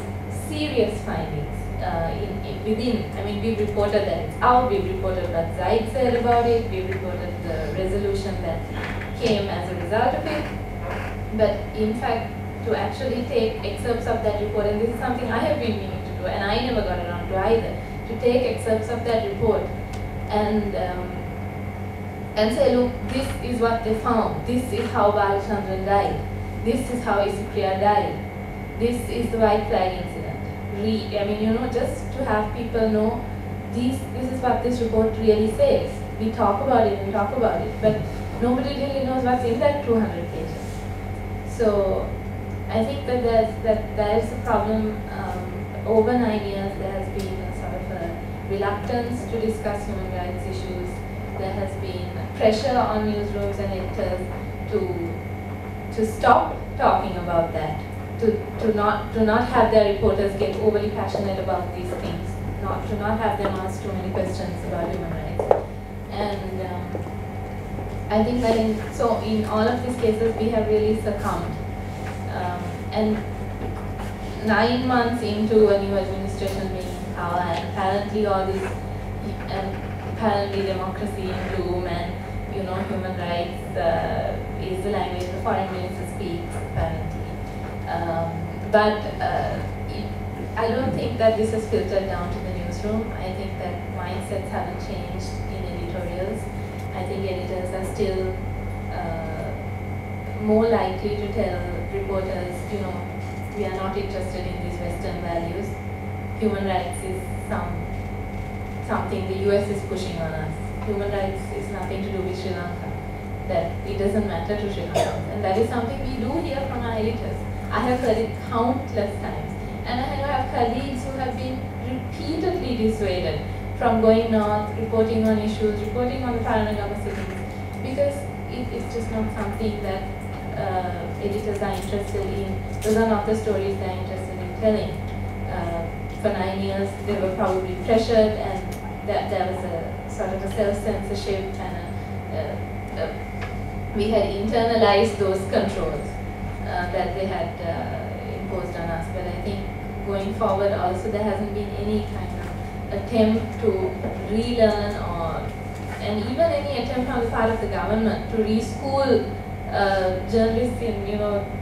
serious findings within. I mean, we've reported that it's out, we've reported what Zaid said about it, we've reported the resolution that came as a result of it. But in fact, to actually take excerpts of that report, and this is something I have been meaning to do, and I never got around to either, to take excerpts of that report and say, look, this is what they found, this is how Balachandran died, this is how Isukriya died, this is the white flag incident. I mean, just to have people know, this is what this report really says. We talk about it, but nobody really knows what's in that 200 pages. So I think that there's a problem. Over 9 years, there has been a sort of a reluctance to discuss human rights issues. There has been pressure on newsrooms and editors to stop talking about that, to not have their reporters get overly passionate about these things, to not have them ask too many questions about human rights. And I think that in all of these cases we have really succumbed. And 9 months into a new administration being in power, and apparently apparently democracy in bloom, and human rights is the language the foreign minister speaks, apparently. But I don't think that this has filtered down to the newsroom. I think that mindsets haven't changed in editorials. I think editors are still more likely to tell reporters, we are not interested in these Western values. Human rights is something the US is pushing on us. Human rights is nothing to do with Sri Lanka. That it doesn't matter to Sri Lankans. And that is something we do hear from our editors. I have heard it countless times. And I have colleagues who have been repeatedly dissuaded from going north, reporting on issues, reporting on the Paranagama sittings, because it's just not something that editors are interested in. Those are not the stories they're interested in telling. For 9 years, they were probably pressured, and there was a sort of a self-censorship, and we had internalized those controls that they had imposed on us. But I think going forward also there hasn't been any kind of attempt to relearn and even any attempt on the part of the government to reschool journalists in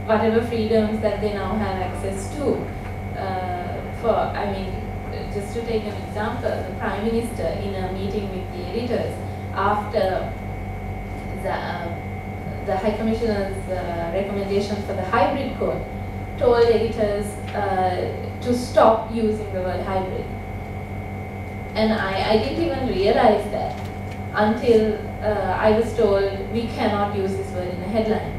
whatever freedoms that they now have access to. Just to take an example, the Prime Minister in a meeting with the editors after the High Commissioner's recommendation for the hybrid code told editors to stop using the word hybrid. And I didn't even realize that until I was told we cannot use this word in a headline.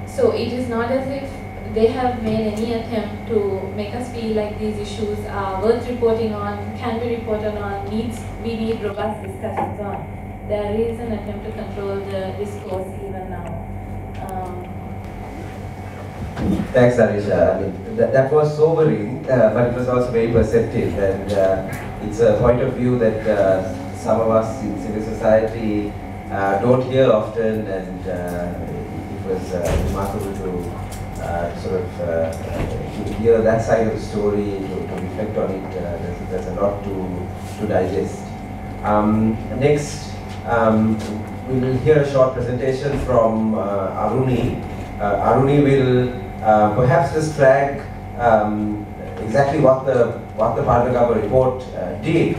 So it is not as if they have made any attempt to make us feel like these issues are worth reporting on, can be reported on, we need robust discussions on. There is an attempt to control the discourse even now. Thanks, Dharshia. I mean, that was sobering, but it was also very perceptive, and it's a point of view that some of us in civil society don't hear often, and it was remarkable to sort of hear that side of the story, to reflect on it. There's a lot to digest. Next, we will hear a short presentation from Aruni. Aruni will perhaps just flag exactly what the Paranagama report did,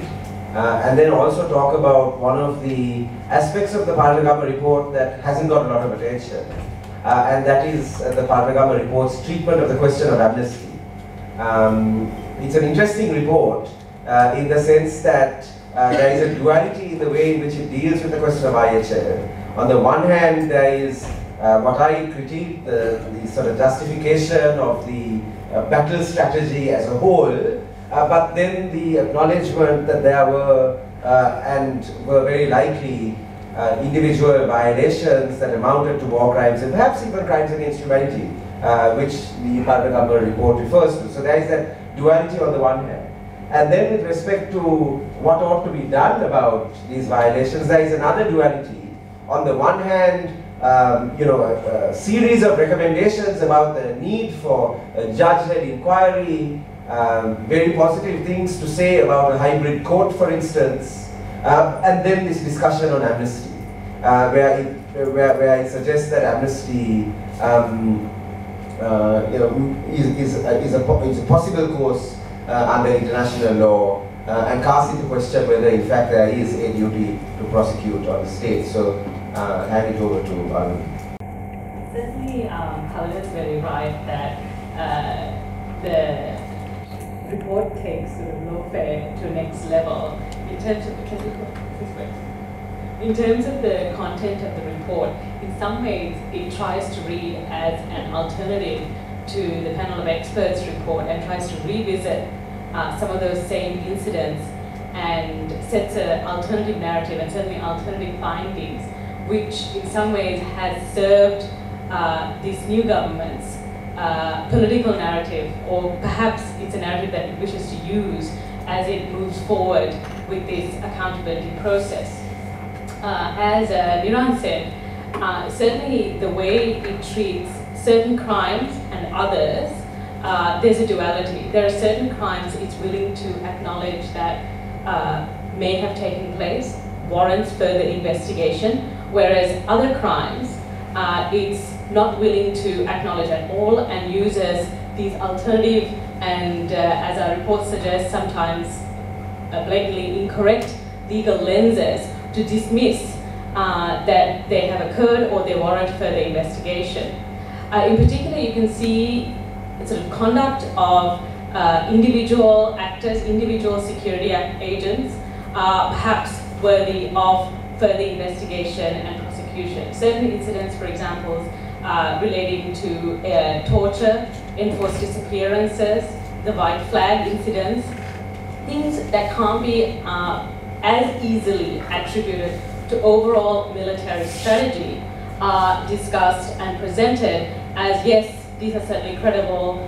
and then also talk about one of the aspects of the Paranagama report that hasn't got a lot of attention, and that is the Paranagama report's treatment of the question of amnesty. It's an interesting report in the sense that there is a duality in the way in which it deals with the question of IHL. On the one hand, there is what I critique, the sort of justification of the battle strategy as a whole, but then the acknowledgement that there were and were very likely individual violations that amounted to war crimes and perhaps even crimes against humanity, which the Paranagama report refers to. So there is that duality on the one hand. And then with respect to what ought to be done about these violations, there is another duality. On the one hand, a series of recommendations about the need for a judge-led inquiry, very positive things to say about a hybrid court, for instance, and then this discussion on amnesty, where it suggests that amnesty is a possible course under international law, and casts into question whether in fact there is a duty to prosecute on the state. So hand it over to Aruni. Certainly, Kalana is very right that the report takes lawfare to next level in terms of the content of the report. In some ways, it tries to read as an alternative to the panel of experts report and tries to revisit some of those same incidents and sets an alternative narrative and certainly alternative findings, which in some ways has served this new government's political narrative, or perhaps it's a narrative that it wishes to use as it moves forward with this accountability process. As Niran said, certainly the way it treats certain crimes and others, there's a duality. There are certain crimes it's willing to acknowledge that may have taken place, warrants further investigation, whereas other crimes it's not willing to acknowledge at all and uses these alternative and, as our report suggests, sometimes blatantly incorrect legal lenses to dismiss that they have occurred or they warrant further investigation. In particular, you can see sort of conduct of individual actors, individual security agents, perhaps worthy of further investigation and prosecution. Certain incidents, for example, relating to torture, enforced disappearances, the white flag incidents, things that can't be as easily attributed to overall military strategy are discussed and presented as, yes, these are certainly credible,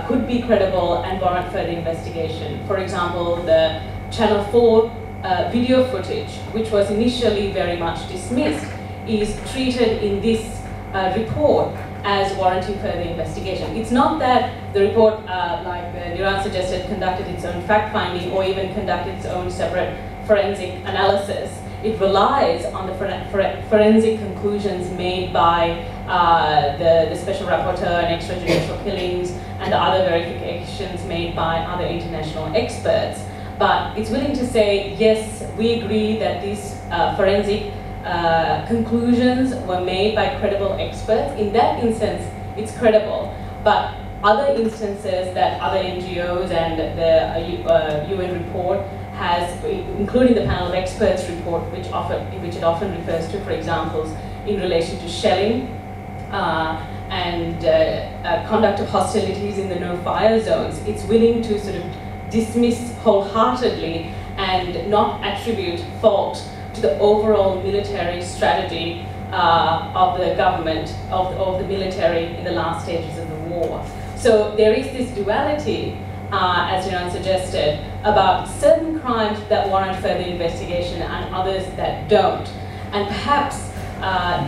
could be credible and warrant further investigation. For example, the Channel 4 video footage, which was initially very much dismissed, is treated in this report as warranting further investigation. It's not that the report, like Niran suggested, conducted its own fact-finding or even conducted its own separate forensic analysis. It relies on the forensic conclusions made by the Special Rapporteur on Extrajudicial Killings and the other verifications made by other international experts. But it's willing to say, yes, we agree that these forensic conclusions were made by credible experts. In that instance, it's credible. But other instances that other NGOs and the UN report has, including the panel of experts report, which it often refers to, for examples, in relation to shelling and conduct of hostilities in the no-fire zones, it's willing to sort of dismiss wholeheartedly and not attribute fault to the overall military strategy of the government, of the military in the last stages of the war. So there is this duality, as Niran suggested, about certain crimes that warrant further investigation and others that don't. And perhaps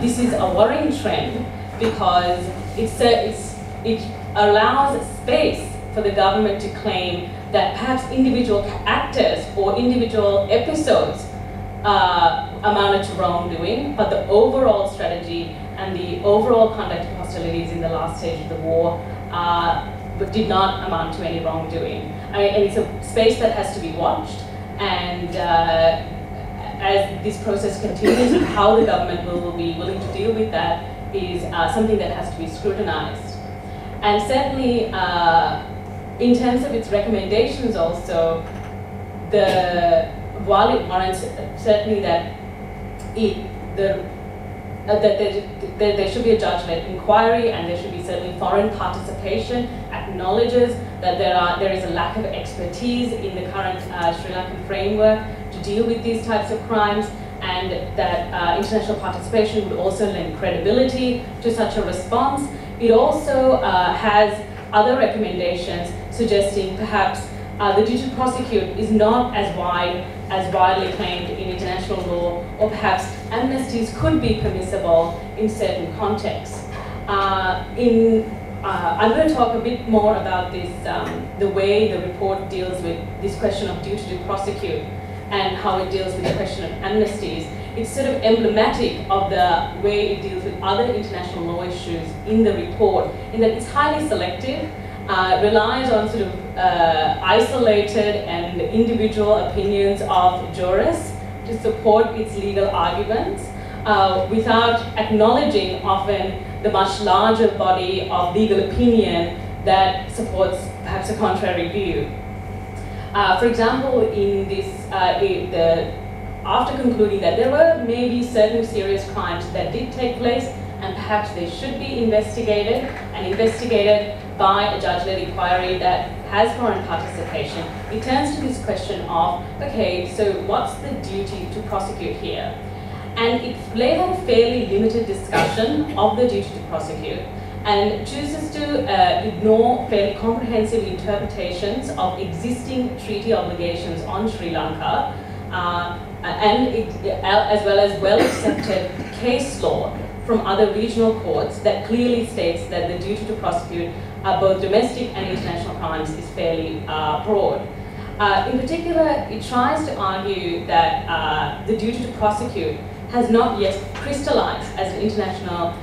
this is a worrying trend because it allows space for the government to claim that perhaps individual actors or individual episodes amounted to wrongdoing, but the overall strategy and the overall conduct of hostilities in the last stage of the war did not amount to any wrongdoing. And it's a space that has to be watched, and as this process continues, how the government will be willing to deal with that is something that has to be scrutinized. And certainly, in terms of its recommendations also, while it warrants certainly that there should be a judge-led inquiry and there should be certainly foreign participation, acknowledges that there is a lack of expertise in the current Sri Lankan framework to deal with these types of crimes, and that international participation would also lend credibility to such a response. It also has other recommendations suggesting perhaps the duty to prosecute is not as widely claimed in international law, or perhaps amnesties could be permissible in certain contexts. I'm going to talk a bit more about this, the way the report deals with this question of duty to prosecute and how it deals with the question of amnesties. It's sort of emblematic of the way it deals with other international law issues in the report, in that it's highly selective, relies on sort of isolated and individual opinions of jurists to support its legal arguments, without acknowledging often the much larger body of legal opinion that supports perhaps a contrary view. For example, in this, after concluding that there were maybe certain serious crimes that did take place and perhaps they should be investigated, and investigated by a judge-led inquiry that has foreign participation, it turns to this question of, okay, so what's the duty to prosecute here? And it lays out a fairly limited discussion of the duty to prosecute, and chooses to ignore fairly comprehensive interpretations of existing treaty obligations on Sri Lanka, as well as well-accepted case law from other regional courts that clearly states that the duty to prosecute both domestic and international crimes is fairly broad. In particular, it tries to argue that the duty to prosecute has not yet crystallized as an international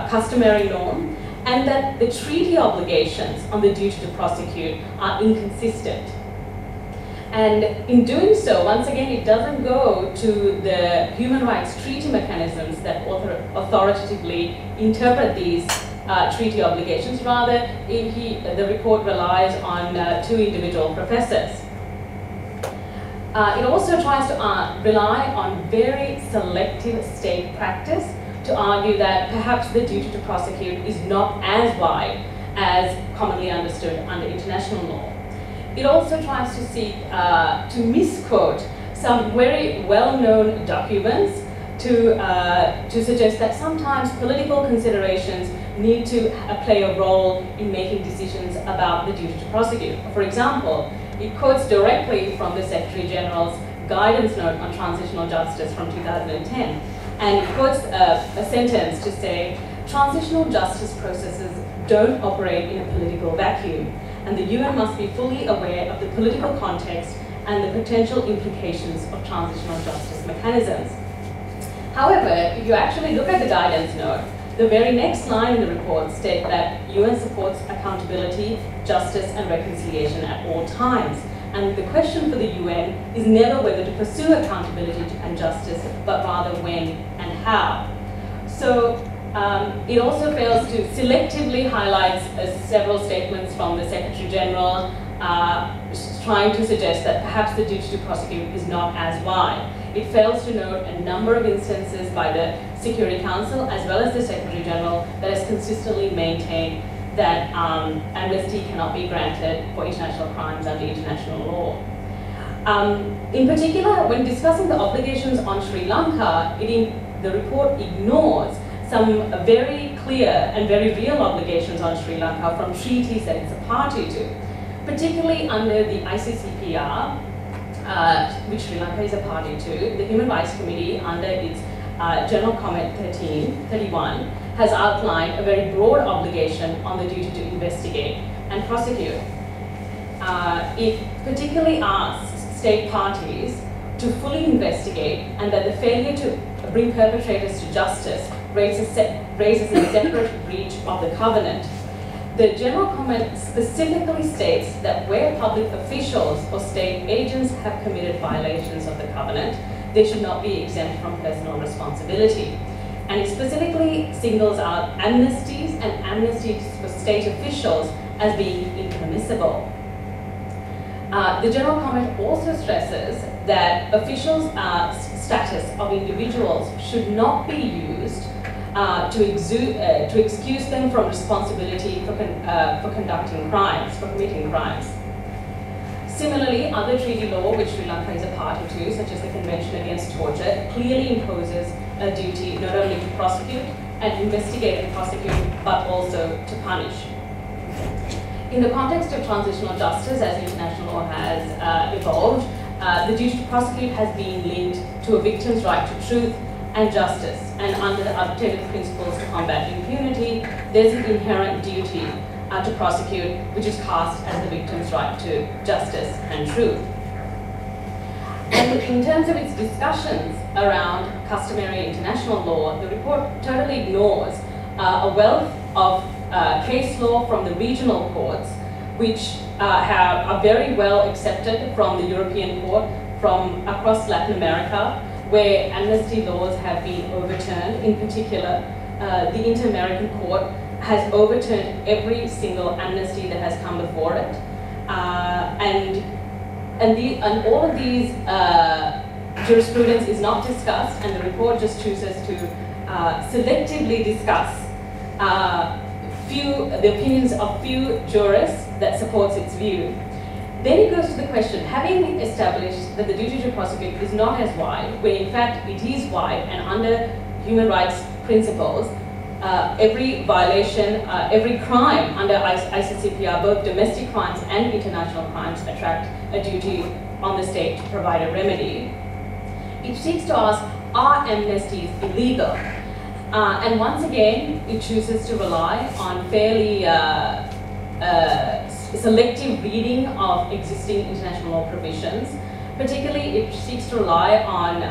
customary norm, and that the treaty obligations on the duty to prosecute are inconsistent. And in doing so, once again, it doesn't go to the human rights treaty mechanisms that authoritatively interpret these treaty obligations. Rather, the report relies on two individual professors. It also tries to rely on very selective state practice to argue that perhaps the duty to prosecute is not as wide as commonly understood under international law. It also tries to seek to misquote some very well-known documents to suggest that sometimes political considerations need to play a role in making decisions about the duty to prosecute. For example, it quotes directly from the Secretary General's guidance note on transitional justice from 2010, and it quotes a sentence to say, transitional justice processes don't operate in a political vacuum, and the UN must be fully aware of the political context and the potential implications of transitional justice mechanisms. However, if you actually look at the guidance note, the very next line in the report states that UN supports accountability, justice and reconciliation at all times. And the question for the UN is never whether to pursue accountability and justice, but rather when and how. So it also fails to selectively highlight several statements from the Secretary General trying to suggest that perhaps the duty to prosecute is not as wide. It fails to note a number of instances by the Security Council as well as the Secretary General that has consistently maintained that amnesty cannot be granted for international crimes under international law. In particular, when discussing the obligations on Sri Lanka, the report ignores some very clear and very real obligations on Sri Lanka from treaties that it's a party to, particularly under the ICCPR, which Sri Lanka is a party to. The Human Rights Committee, under its General Comment 31, has outlined a very broad obligation on the duty to investigate and prosecute. It particularly asks state parties to fully investigate, and that the failure to bring perpetrators to justice raises a separate breach of the covenant. The general comment specifically states that where public officials or state agents have committed violations of the covenant, they should not be exempt from personal responsibility. And it specifically singles out amnesties and amnesties for state officials as being impermissible. The general comment also stresses that officials' status of individuals should not be used to excuse them from responsibility for conducting crimes, for committing crimes. Similarly, other treaty law which Sri Lanka is a party to, such as the Convention Against Torture, clearly imposes a duty not only to prosecute and investigate and prosecute, but also to punish. In the context of transitional justice, as international law has evolved, the duty to prosecute has been linked to a victim's right to truth and justice. And under the updated principles to combat impunity, there's an inherent duty to prosecute, which is cast as the victim's right to justice and truth. And in terms of its discussions around customary international law, the report totally ignores a wealth of case law from the regional courts, which are very well accepted from the European Court, from across Latin America, where amnesty laws have been overturned. In particular, the Inter-American Court has overturned every single amnesty that has come before it. And all of these jurisprudence is not discussed, and the report just chooses to selectively discuss the opinions of few jurists that supports its view. Then it goes to the question, having established that the duty to prosecute is not as wide, when in fact it is wide, and under human rights principles, every violation, every crime under ICCPR, both domestic crimes and international crimes, attract a duty on the state to provide a remedy. It seeks to ask, are amnesties illegal? And once again, it chooses to rely on fairly selective reading of existing international law provisions. Particularly, it seeks to rely on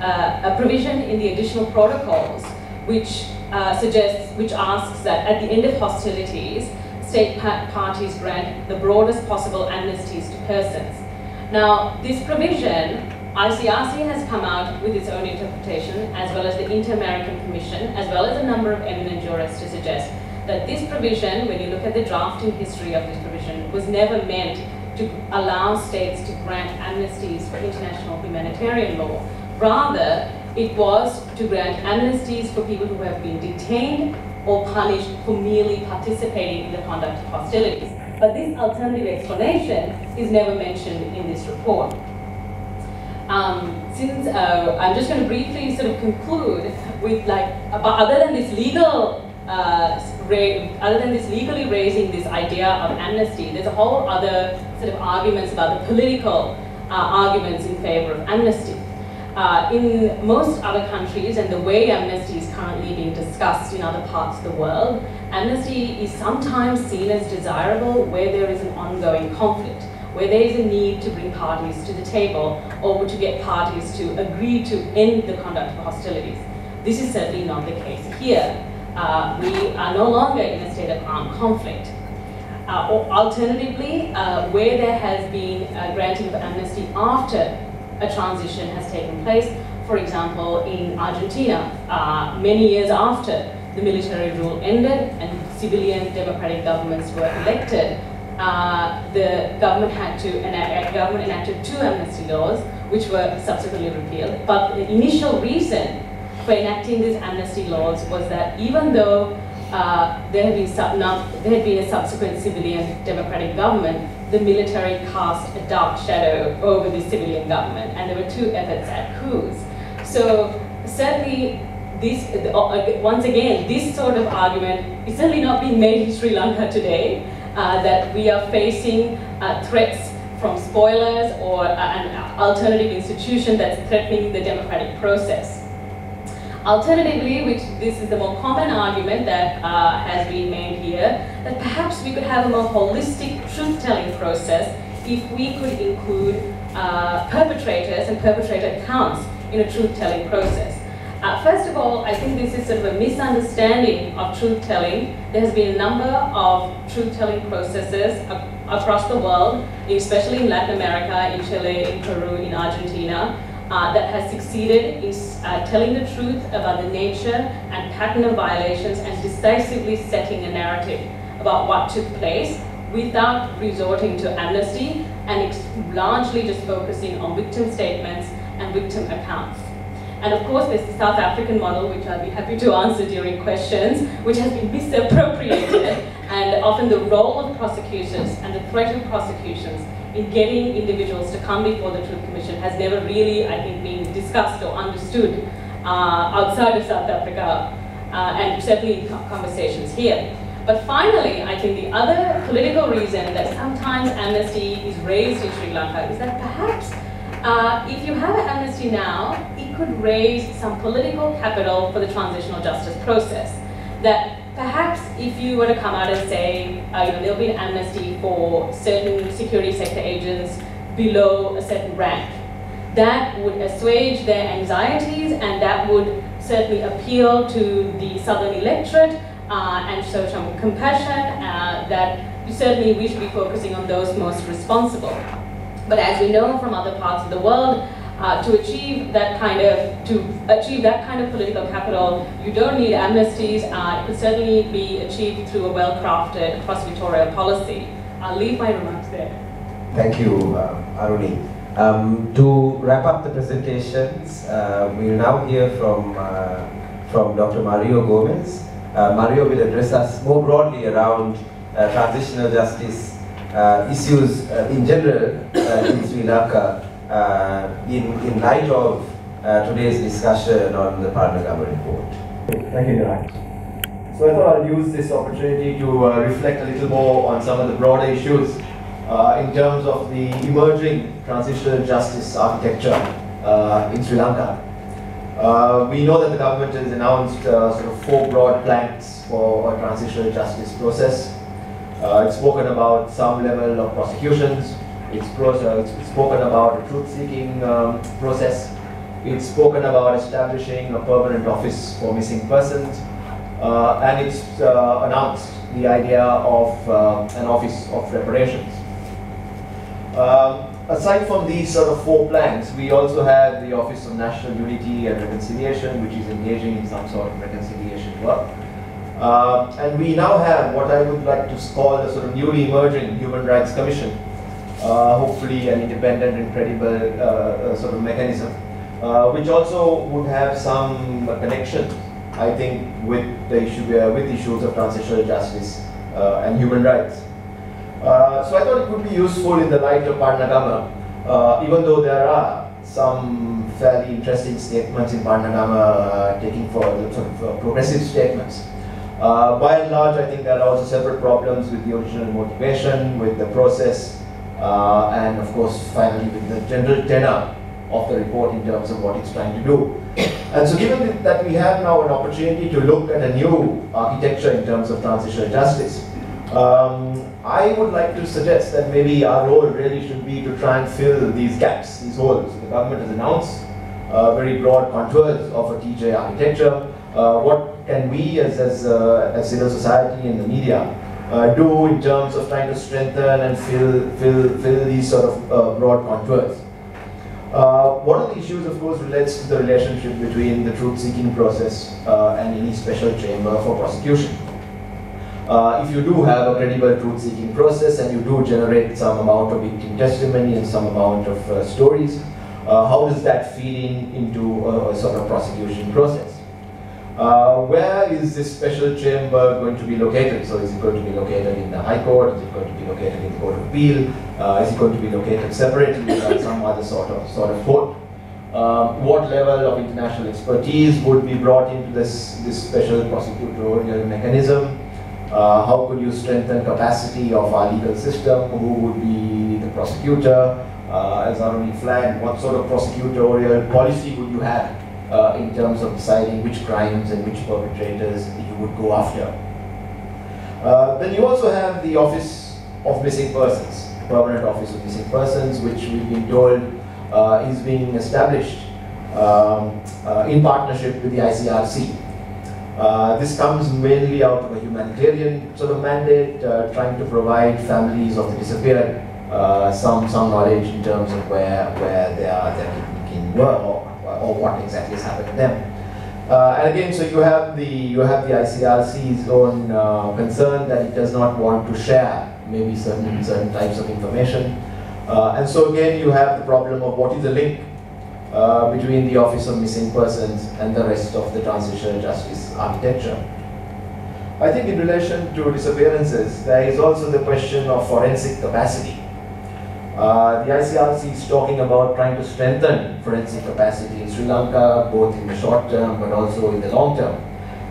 a provision in the additional protocols, which asks that at the end of hostilities, state parties grant the broadest possible amnesties to persons. Now, this provision, ICRC has come out with its own interpretation, as well as the Inter-American Commission, as well as a number of eminent jurists to suggest that this provision, when you look at the drafting history of this provision, was never meant to allow states to grant amnesties for international humanitarian law. Rather, it was to grant amnesties for people who have been detained or punished for merely participating in the conduct of hostilities. But this alternative explanation is never mentioned in this report. Since I'm just going to briefly sort of conclude with other than this legally raising this idea of amnesty, there's a whole other sort of arguments about the political arguments in favor of amnesty. In most other countries, and the way amnesty is currently being discussed in other parts of the world, amnesty is sometimes seen as desirable where there is an ongoing conflict, where there is a need to bring parties to the table or to get parties to agree to end the conduct of hostilities. This is certainly not the case here. We are no longer in a state of armed conflict. Or alternatively, where there has been a granting of amnesty after a transition has taken place, for example, in Argentina, many years after the military rule ended and civilian democratic governments were elected, the government enacted 2 amnesty laws, which were subsequently repealed. But the initial reason for enacting these amnesty laws was that even though there had been a subsequent civilian democratic government, the military cast a dark shadow over the civilian government, and there were 2 efforts at coups. So certainly, once again, this sort of argument is certainly not being made in Sri Lanka today, that we are facing threats from spoilers or an alternative institution that's threatening the democratic process. Alternatively, which this is the more common argument that has been made here, that perhaps we could have a more holistic truth-telling process if we could include perpetrators and perpetrator accounts in a truth-telling process. First of all, I think this is sort of a misunderstanding of truth-telling. There has been a number of truth-telling processes across the world, especially in Latin America, in Chile, in Peru, in Argentina, that has succeeded in telling the truth about the nature and pattern of violations and decisively setting a narrative about what took place without resorting to amnesty and largely just focusing on victim statements and victim accounts. And of course, there's the South African model, which I'll be happy to answer during questions, which has been misappropriated, and often the role of prosecutors and the threat of prosecutions in getting individuals to come before the Truth Commission has never really, I think, been discussed or understood outside of South Africa, and certainly in conversations here. But finally, I think the other political reason that sometimes amnesty is raised in Sri Lanka is that perhaps if you have an amnesty now, it could raise some political capital for the transitional justice process. That perhaps if you were to come out and say, there'll be an amnesty for certain security sector agents below a certain rank, that would assuage their anxieties and that would certainly appeal to the southern electorate and show some compassion that certainly we should be focusing on those most responsible. But as we know from other parts of the world, to achieve that kind of political capital, you don't need amnesties. It could certainly be achieved through a well-crafted prosecutorial policy. I'll leave my remarks there. Thank you, Aruni. To wrap up the presentations, we'll now hear from Dr. Mario Gomez. Mario will address us more broadly around transitional justice issues in general in Sri Lanka in light of today's discussion on the Paranagama report. Thank you, Niran. So I thought I'll use this opportunity to reflect a little more on some of the broader issues in terms of the emerging transitional justice architecture in Sri Lanka. We know that the government has announced sort of 4 broad planks for a transitional justice process. It's spoken about some level of prosecutions. It's spoken about a truth-seeking process. It's spoken about establishing a permanent office for missing persons. And it's announced the idea of an office of reparations. Aside from these sort of 4 planks, we also have the Office of National Unity and Reconciliation, which is engaging in some sort of reconciliation work. And we now have what I would like to call the sort of newly emerging Human Rights Commission, hopefully an independent and credible sort of mechanism, which also would have some connection, I think, with the issues of transitional justice and human rights. So I thought it would be useful in the light of Paranagama, even though there are some fairly interesting statements in Paranagama, taking for sort of progressive statements. By and large, I think there are also separate problems with the original motivation, with the process, and of course, finally, with the general tenor of the report in terms of what it's trying to do. And so given that we have now an opportunity to look at a new architecture in terms of transitional justice, I would like to suggest that maybe our role really should be to try and fill these gaps, these holes. The government has announced very broad contours of a TJ architecture. What can we as civil society and the media do in terms of trying to strengthen and fill these sort of broad contours? One of the issues, of course, relates to the relationship between the truth-seeking process and any special chamber for prosecution. If you do have a credible truth-seeking process and you do generate some amount of victim testimony and some amount of stories, how does that feed into a sort of prosecution process? Where is this special chamber going to be located? So is it going to be located in the High Court? Is it going to be located in the Court of Appeal? Is it going to be located separately at some other sort of court? What level of international expertise would be brought into this special prosecutorial mechanism? How could you strengthen capacity of our legal system? Who would be the prosecutor? As Aruni flagged, what sort of prosecutorial policy would you have in terms of deciding which crimes and which perpetrators you would go after? Then you also have the Office of Missing Persons, Permanent Office of Missing Persons, which we've been told is being established in partnership with the ICRC. This comes mainly out of a humanitarian sort of mandate, trying to provide families of the disappeared some knowledge in terms of where their kin were or what exactly has happened to them. And again, so you have the ICRC's own concern that it does not want to share maybe certain types of information. And so again, you have the problem of what is the link between the Office of Missing Persons and the rest of the transitional justice architecture. I think in relation to disappearances, there is also the question of forensic capacity. The ICRC is talking about trying to strengthen forensic capacity in Sri Lanka, both in the short term but also in the long term.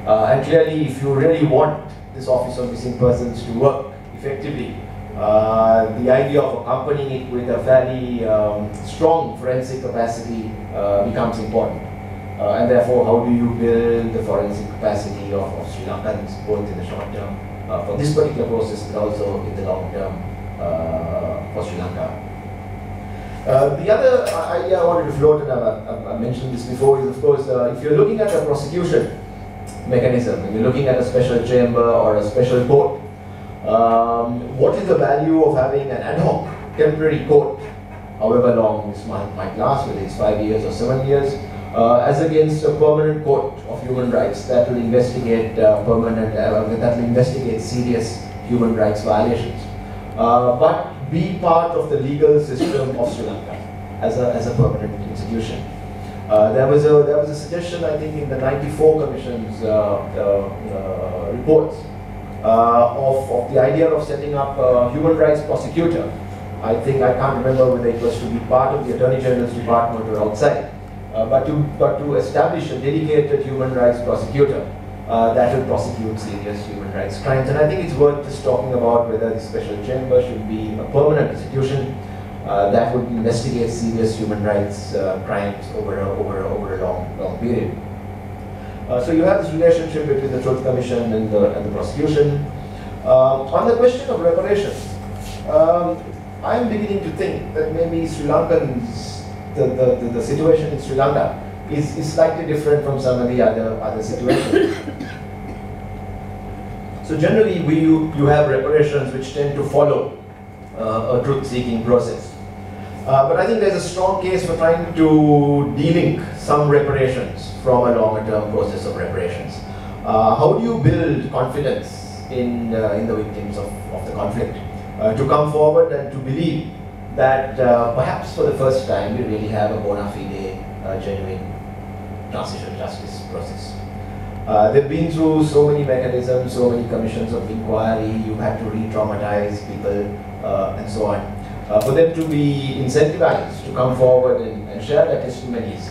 And clearly, if you really want this Office of Missing Persons to work effectively, the idea of accompanying it with a fairly strong forensic capacity becomes important. And therefore, how do you build the forensic capacity of Sri Lankans, both in the short term for this particular process, but also in the long term for Sri Lanka? The other idea I wanted to float, and I mentioned this before, is of course, if you're looking at a prosecution mechanism, and you're looking at a special chamber or a special court, what is the value of having an ad hoc temporary court, however long this might last, whether it's 5 years or 7 years, as against a permanent court of human rights that will investigate that will investigate serious human rights violations, but be part of the legal system of Sri Lanka as a permanent institution. There was a suggestion, I think, in the '94 Commission's reports of the idea of setting up a human rights prosecutor. I can't remember whether it was to be part of the Attorney General's department or outside, but to establish a dedicated human rights prosecutor that will prosecute serious human rights crimes. And I think it's worth just talking about whether the special chamber should be a permanent institution that would investigate serious human rights crimes over a long period. So you have this relationship between the Truth Commission and the prosecution. On the question of reparations, I'm beginning to think that maybe Sri Lankans, the situation in Sri Lanka is slightly different from some of the other situations. So generally, you have reparations which tend to follow a truth-seeking process. But I think there's a strong case for trying to de-link some reparations from a longer-term process of reparations. How do you build confidence in the victims of the conflict to come forward and to believe that perhaps for the first time we really have a bona fide, genuine transitional justice process? They've been through so many mechanisms, so many commissions of inquiry, you had to re-traumatize people, and so on. for them to be incentivized to come forward and share their testimonies.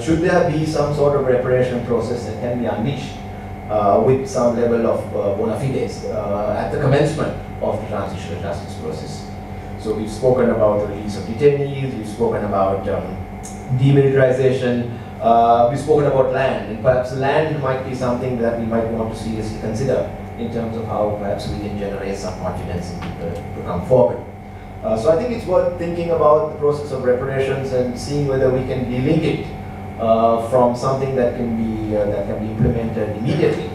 Should there be some sort of reparation process that can be unleashed with some level of bona fides at the commencement of the transitional justice process? So we've spoken about the release of detainees, we've spoken about demilitarization, we've spoken about land, and perhaps land might be something that we might want to seriously consider in terms of how perhaps we can generate some confidence in people to come forward. So I think it's worth thinking about the process of reparations and seeing whether we can delink it from something that can be implemented immediately,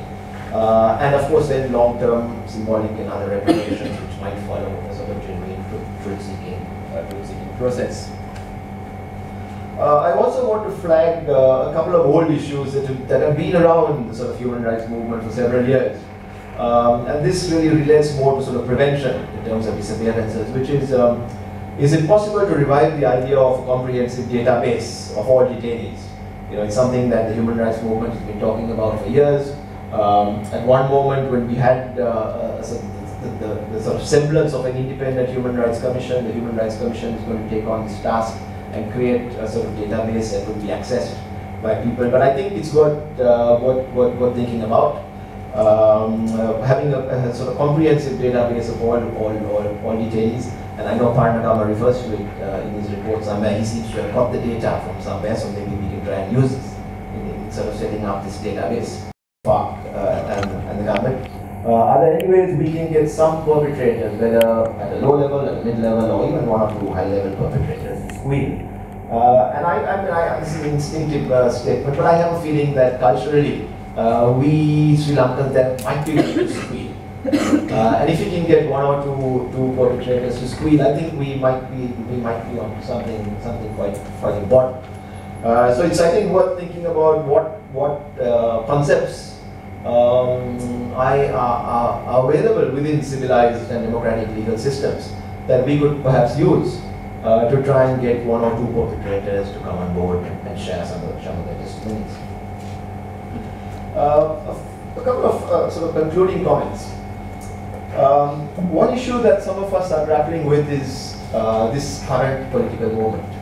and of course then long-term symbolic and other reparations which might follow a sort of genuine truth-seeking process. I also want to flag a couple of old issues that have been around the sort of human rights movement for several years. And this really relates more to sort of prevention in terms of disappearances, which is it possible to revive the idea of a comprehensive database of all detainees? You know, it's something that the human rights movement has been talking about for years. At one moment when we had the sort of semblance of an independent human rights commission, the human rights commission is going to take on this task and create a sort of database that could be accessed by people. But I think it's worth thinking about. Having a sort of comprehensive database of all detainees, and I know Paranagama refers to it in his report somewhere. He seems to have got the data from somewhere, so maybe we can try and use this in sort of setting up this database. FARC and the government. Are there any ways we can get some perpetrators, whether at a low level, at a mid level, or even one or two high level perpetrators, squeal? And this is an instinctive statement, but I have a feeling that culturally, we Sri Lankans that might be able to squeal. And if you can get one or two perpetrators to squeal, I think we might be on something quite important. So it's, I think, worth thinking about what concepts are available within civilized and democratic legal systems that we could perhaps use to try and get one or two perpetrators to come on board and share some of their testimonies. A couple of sort of concluding comments. One issue that some of us are grappling with is this current political moment.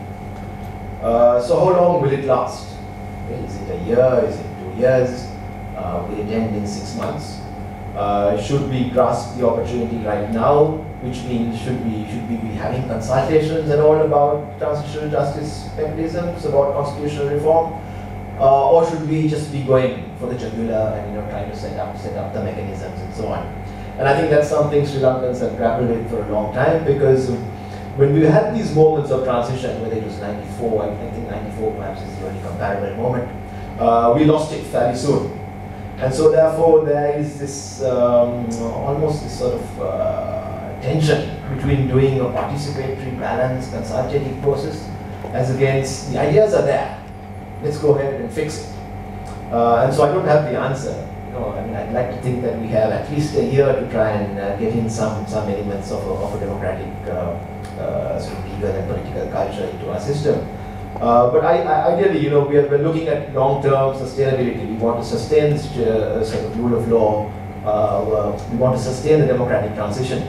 So how long will it last? Is it a year? Is it 2 years? Will it end in 6 months? Should we grasp the opportunity right now? Which means should we be having consultations at all about transitional justice mechanisms, about constitutional reform? Or should we just be going for the jugular and trying to set up the mechanisms and so on? And I think that's something Sri Lankans have grappled with for a long time, because when we had these moments of transition, whether it was 94, I think 94 perhaps is the only comparable moment, we lost it fairly soon. And so therefore there is this almost this sort of tension between doing a participatory, balanced, consultative process as against the ideas are there. Let's go ahead and fix it. And so I don't have the answer. I mean, I'd like to think that we have at least a year to try and get in some elements of a democratic sort of legal and political culture into our system. But ideally, we're looking at long-term sustainability. We want to sustain this sort of rule of law. We want to sustain the democratic transition.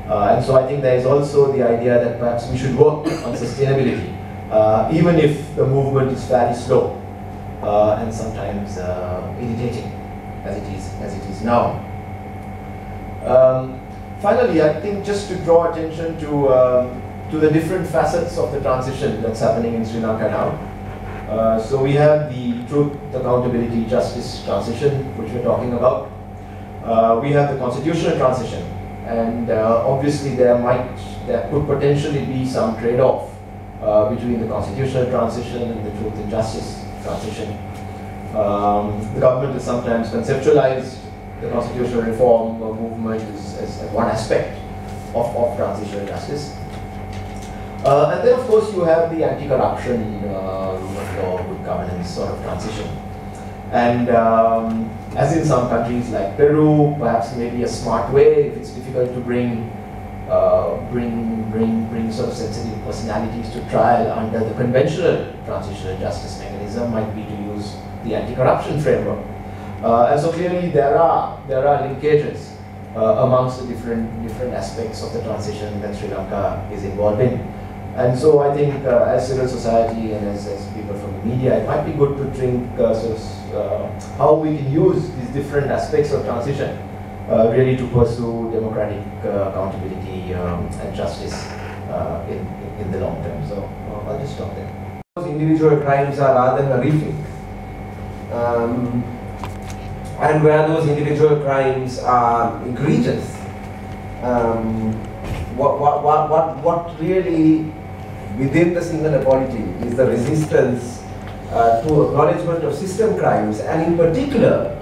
And so I think there is also the idea that perhaps we should work on sustainability, even if the movement is fairly slow and sometimes irritating, as it is now. Finally, I think just to draw attention to the different facets of the transition that's happening in Sri Lanka now. So we have the truth, accountability, justice transition, which we're talking about. We have the constitutional transition, and obviously there could potentially be some trade-off between the constitutional transition and the truth and justice transition. The government has sometimes conceptualized the constitutional reform movement as one aspect of transitional justice. And then, of course, you have the anti-corruption, rule of law, good governance sort of transition. And as in some countries like Peru, perhaps maybe a smart way, if it's difficult to bring sort of sensitive personalities to trial under the conventional transitional justice mechanism, might be to use the anti-corruption framework. And so clearly there are linkages amongst the different aspects of the transition that Sri Lanka is involved in. And so I think as civil society and as people from the media, it might be good to think how we can use these different aspects of transition really to pursue democratic accountability and justice in the long term. So I'll just stop there. Those individual crimes are rather horrific. And where those individual crimes are egregious, what really within the singular polity is the resistance to acknowledgement of system crimes, and in particular,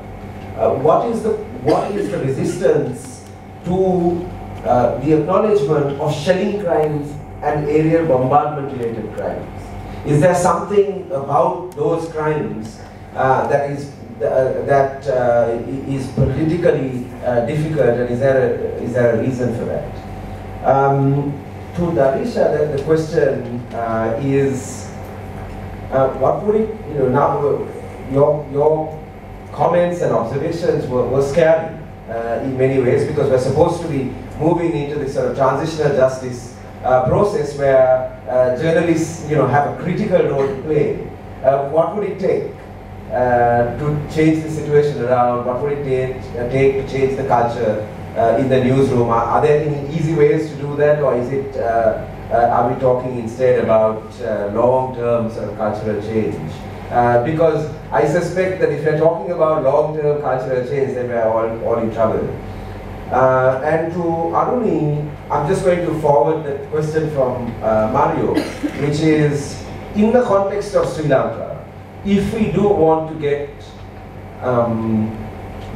what is the resistance to the acknowledgement of shelling crimes and aerial bombardment related crimes? Is there something about those crimes that is politically difficult, and is there a reason for that? To Dharshia, the question is, what would it, now your comments and observations were scary in many ways, because we're supposed to be moving into this sort of transitional justice process where journalists have a critical role to play. What would it take to change the situation around? What would it take to change the culture in the newsroom? Are there any easy ways to do that, or is it, are we talking instead about long-term sort of cultural change? Because I suspect that if you're talking about long-term cultural change, then we're all in trouble. And to Aruni, I'm just going to forward the question from Mario, which is, in the context of Sri Lanka, if we do want to get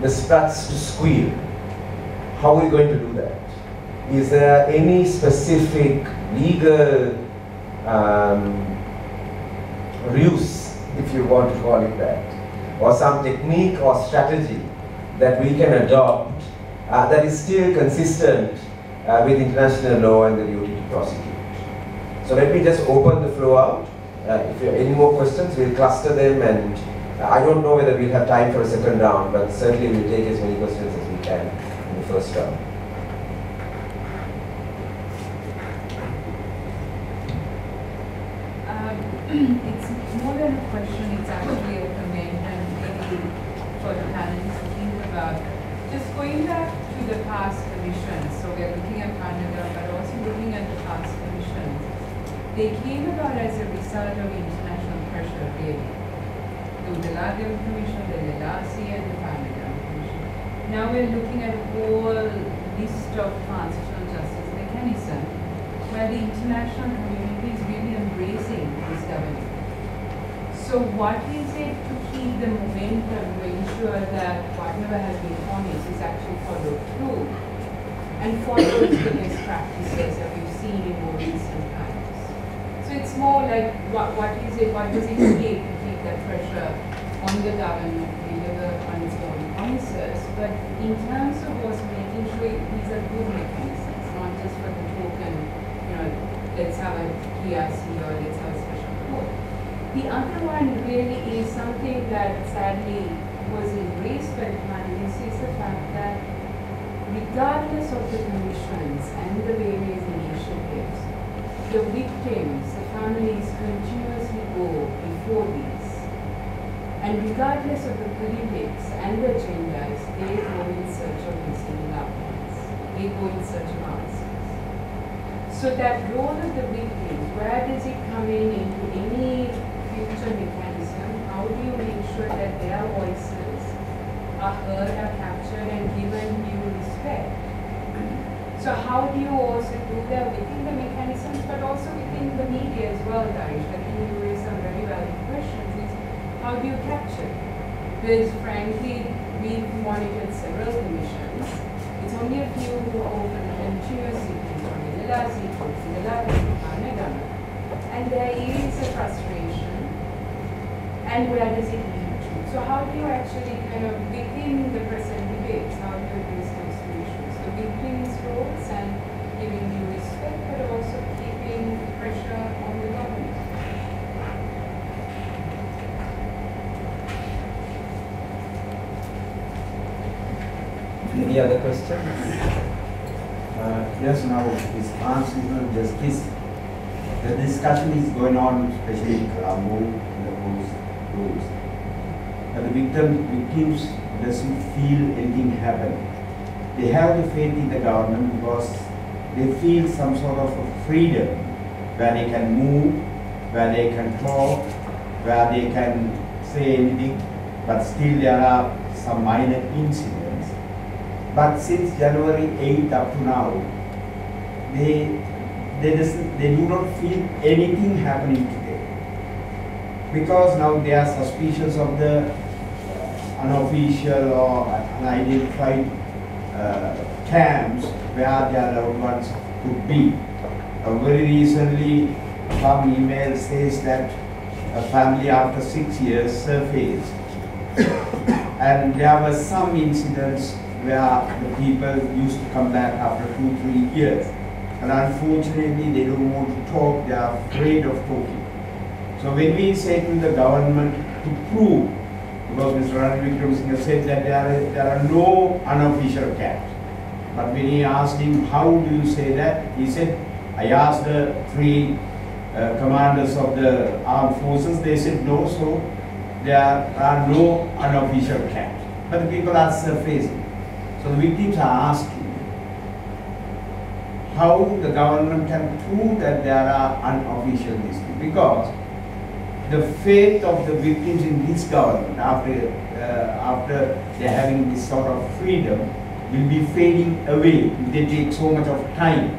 the sprats to squeal, how are we going to do that? Is there any specific legal ruse, if you want to call it that, or some technique or strategy that we can adopt that is still consistent with international law and the duty to prosecute? So let me just open the floor out. If you have any more questions, we'll cluster them, and I don't know whether we'll have time for a second round, but certainly we'll take as many questions as we can in the first round. It's more than a question, it's actually a comment, and maybe for the panelists to think about. Just going back to the past commissions, so we're looking at Canada, but also looking at the past commissions. They came about as a result of international pressure, really. The Udalagam Commission, the Lelasi, and the Paranagama Commission. Now we're looking at a whole list of transitional justice mechanisms where the international community is really embracing this government. So what is it to keep the momentum to ensure that whatever has been promised is actually followed through and follows the best practices that we've seen in more recent times? So it's more like what does it take to keep that pressure on the government to deliver on its own promises, but in terms of also making sure these are good mechanisms, not just for the token, let's have a PRC or let's have a special court. The other one really is something that sadly was embraced by the panelists, is the fact that regardless of the commissions and the various initiatives, the victims, the families continuously go before these. And regardless of the politics and the agendas, they go in search of missing loved ones. They go in search of answers. So that role of the victims, where does it come into any future mechanism? How do you make sure that their voices are heard, are captured, and given due respect? So how do you also do that within the mechanisms, but also within the media as well, Darish? I think you raised some very valid questions. Is how do you capture it? Because frankly, we've monitored several commissions. It's only a few who are open continuously. And there is a frustration, and where does it lead to? So how do you actually kind of, within the present debates, how do you address those two issues? The victims' roles and giving due respect, but also keeping pressure on the government. Any other questions? Yes, now this transitional justice, the discussion is going on, especially in Colombo, in the post rules. But the victims doesn't feel anything happen. They have the faith in the government because they feel some sort of a freedom where they can move, where they can talk, where they can say anything, but still there are some minor incidents. But since January 8th up to now, they do not feel anything happening today. Because now they are suspicious of the unofficial or unidentified camps where their loved ones could be. Very recently, some email says that a family after 6 years surfaced. And there were some incidents where the people used to come back after 2-3 years. And unfortunately, they don't want to talk, they are afraid of talking. So when we say to the government to prove, because Mr. Ranil Wickremesinghe said that there are no unofficial camps. But when he asked him, how do you say that? He said, I asked the 3 commanders of the armed forces, they said no, so there are no unofficial camps. But the people are surfacing. So the victims are asking how the government can prove that there are unofficial disputes. Because the faith of the victims in this government, after they're having this sort of freedom, will be fading away if they take so much of time.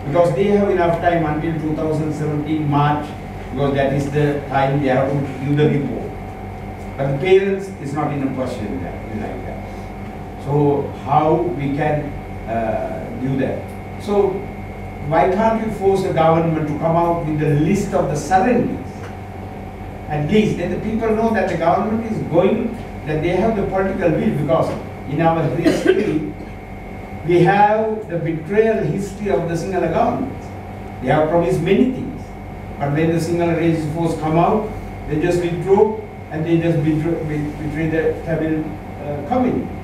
Because they have enough time until 2017 March, because that is the time they have to give the report. But the parents is not in a position like that. So how we can do that? So why can't we force the government to come out with the list of the surrendees? At least then the people know that the government is going, that they have the political will, because in our history, we have the betrayal history of the Sinhala government. They have promised many things. But when the Sinhala race force come out, they just withdraw and they just betray the Tamil community.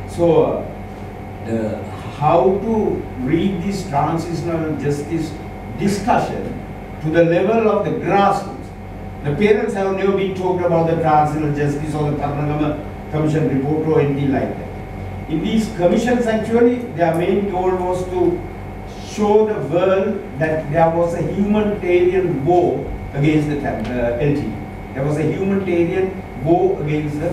So, how to read this transitional justice discussion to the level of the grassroots? The parents have never been talked about the transitional justice or the Paranagama Commission report or anything like that. In these commissions, actually, their main goal was to show the world that there was a humanitarian war against the LT. There was a humanitarian war against the,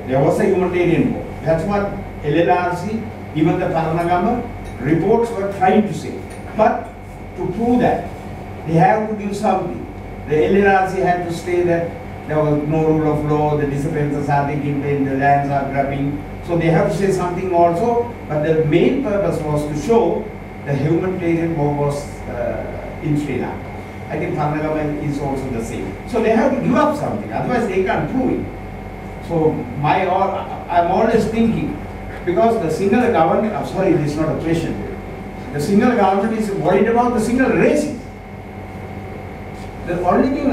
there was a humanitarian war. That's what LLRC, even the Paranagama reports were trying to say. But to prove that, they have to do something. The LLRC had to say that there was no rule of law, the disappearances are taking place, the lands are grabbing. So they have to say something also, but the main purpose was to show the humanitarian war was in Sri Lanka. I think Paranagama is also the same. So they have to give up something, otherwise they can't prove it. So I'm always thinking, because the Sinhala government, I'm sorry, this is not a question. The Sinhala government is worried about the Sinhala races. The only thing,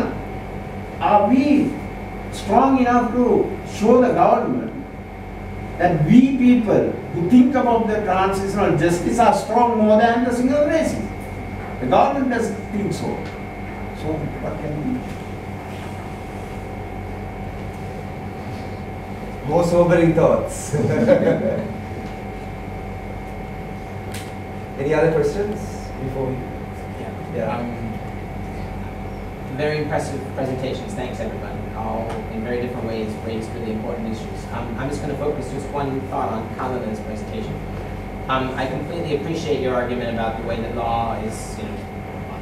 are we strong enough to show the government that we people who think about the transitional justice are strong more than the Sinhala races? The government doesn't think so. So what can we do? More sobering thoughts. Any other questions before we? Very impressive presentations. Thanks, everyone. All in very different ways raised really important issues. I'm just going to focus just one thought on Kalana's presentation. I completely appreciate your argument about the way that law is,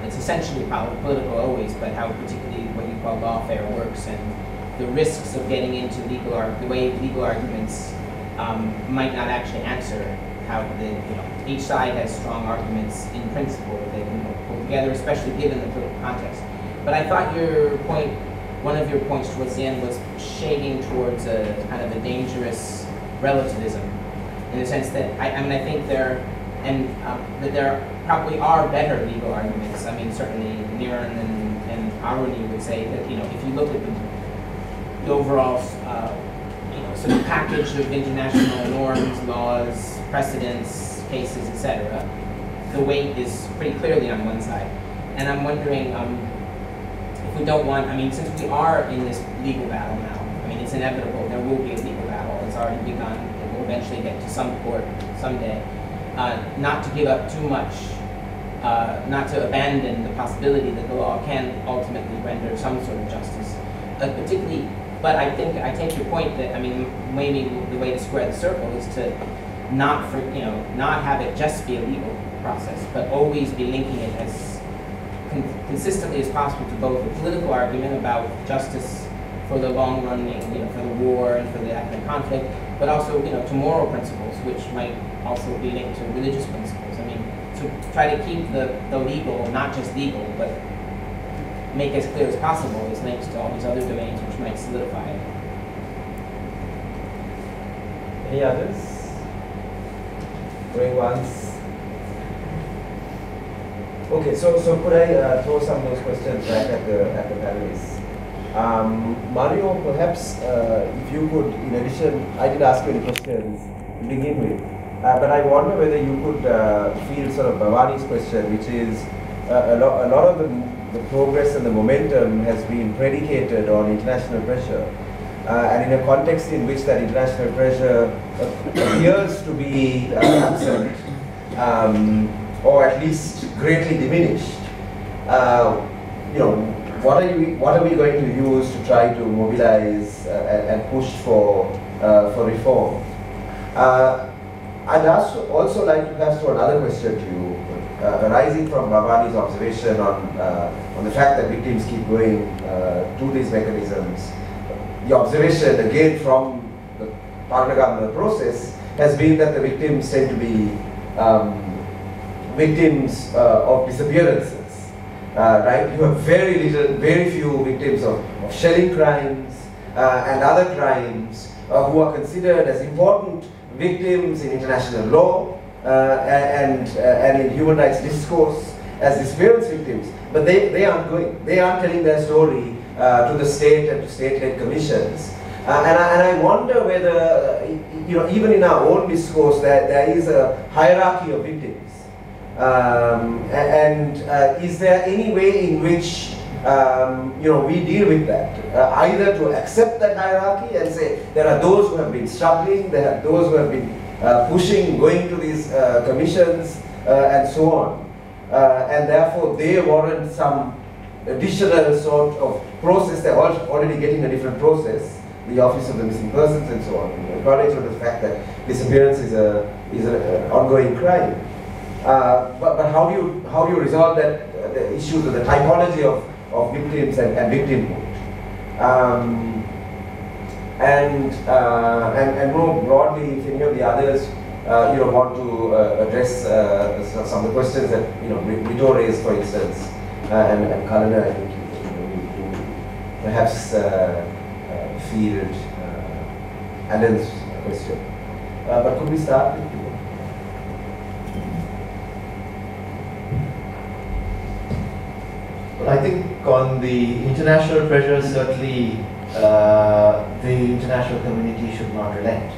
it's essentially political always, but how particularly what you call lawfare works and the risks of getting into the way legal arguments might not actually answer how each side has strong arguments in principle that they can pull together, especially given the political context. But I thought one of your points towards the end was shading towards a kind of a dangerous relativism, in the sense that I think that there probably are better legal arguments. I mean, certainly Niran and Aruni would say that if you look at the overall sort of package of international norms, laws, precedents, cases, etc., the weight is pretty clearly on one side. And I'm wondering if we don't want, I mean, since we are in this legal battle now, I mean, it's inevitable, there will be a legal battle, it's already begun, it will eventually get to some court someday, not to give up too much, not to abandon the possibility that the law can ultimately render some sort of justice, particularly, but I think, I take your point that, I mean, maybe the way to square the circle is to not have it just be a legal process, but always be linking it as consistently as possible to both the political argument about justice for the long running, for the war and for the ethnic conflict, but also, to moral principles, which might also be linked to religious principles. I mean, to try to keep the legal, not just legal, but make as clear as possible its links to all these other domains which might solidify it. Any others? Going once? Okay, so could I throw some of those questions back at the panelists? Mario, perhaps if you could, in addition, I did ask you any questions to begin with, but I wonder whether you could feel sort of Bhavani's question, which is a lot of the progress and the momentum has been predicated on international pressure, and in a context in which that international pressure appears to be absent, or at least greatly diminished. What are we going to use to try to mobilize and push for reform? I'd also like to pass to another question to you, arising from Bhavani's observation on the fact that victims keep going to these mechanisms. The observation, again, from the Paranagama process has been that the victims tend to be victims of disappearances. Right? You have very few victims of shelling crimes and other crimes who are considered as important victims in international law and in human rights discourse as disappearance victims. But they aren't going. They aren't telling their story to the state and to state-led commissions. And I wonder whether, even in our own discourse, there is a hierarchy of victims. Is there any way in which we deal with that? Either to accept that hierarchy and say there are those who have been struggling, there are those who have been pushing, going to these commissions and so on, and therefore they warrant some additional sort of process. They're already getting a different process, the Office of the Missing Persons and so on, acknowledgement of the fact that disappearance is an ongoing crime. But how do you resolve that the issues of the typology of victims and victimhood? And more broadly, if any of the others want to address some of the questions that Vito raised, for instance, and Kalana, I think you perhaps field Alan's question. But could we start with you? Well, I think on the international pressure, certainly the international community should not relent.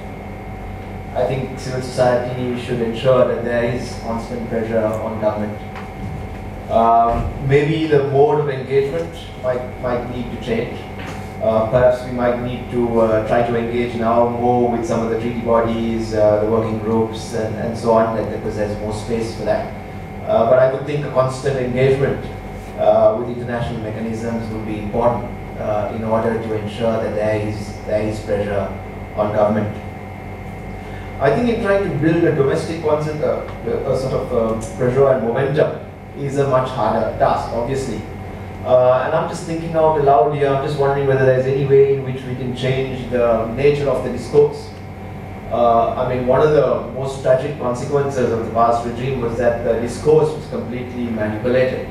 I think civil society should ensure that there is constant pressure on government. Maybe the mode of engagement might need to change. Perhaps we might need to try to engage now more with some of the treaty bodies, the working groups, and so on, because there's more space for that. But I would think a constant engagement with international mechanisms would be important in order to ensure that there is pressure on government. I think in trying to build a domestic concept, a sort of pressure and momentum is a much harder task, obviously. And I'm just thinking out aloud here, I'm just wondering whether there's any way in which we can change the nature of the discourse. I mean, one of the most tragic consequences of the past regime was that the discourse was completely manipulated.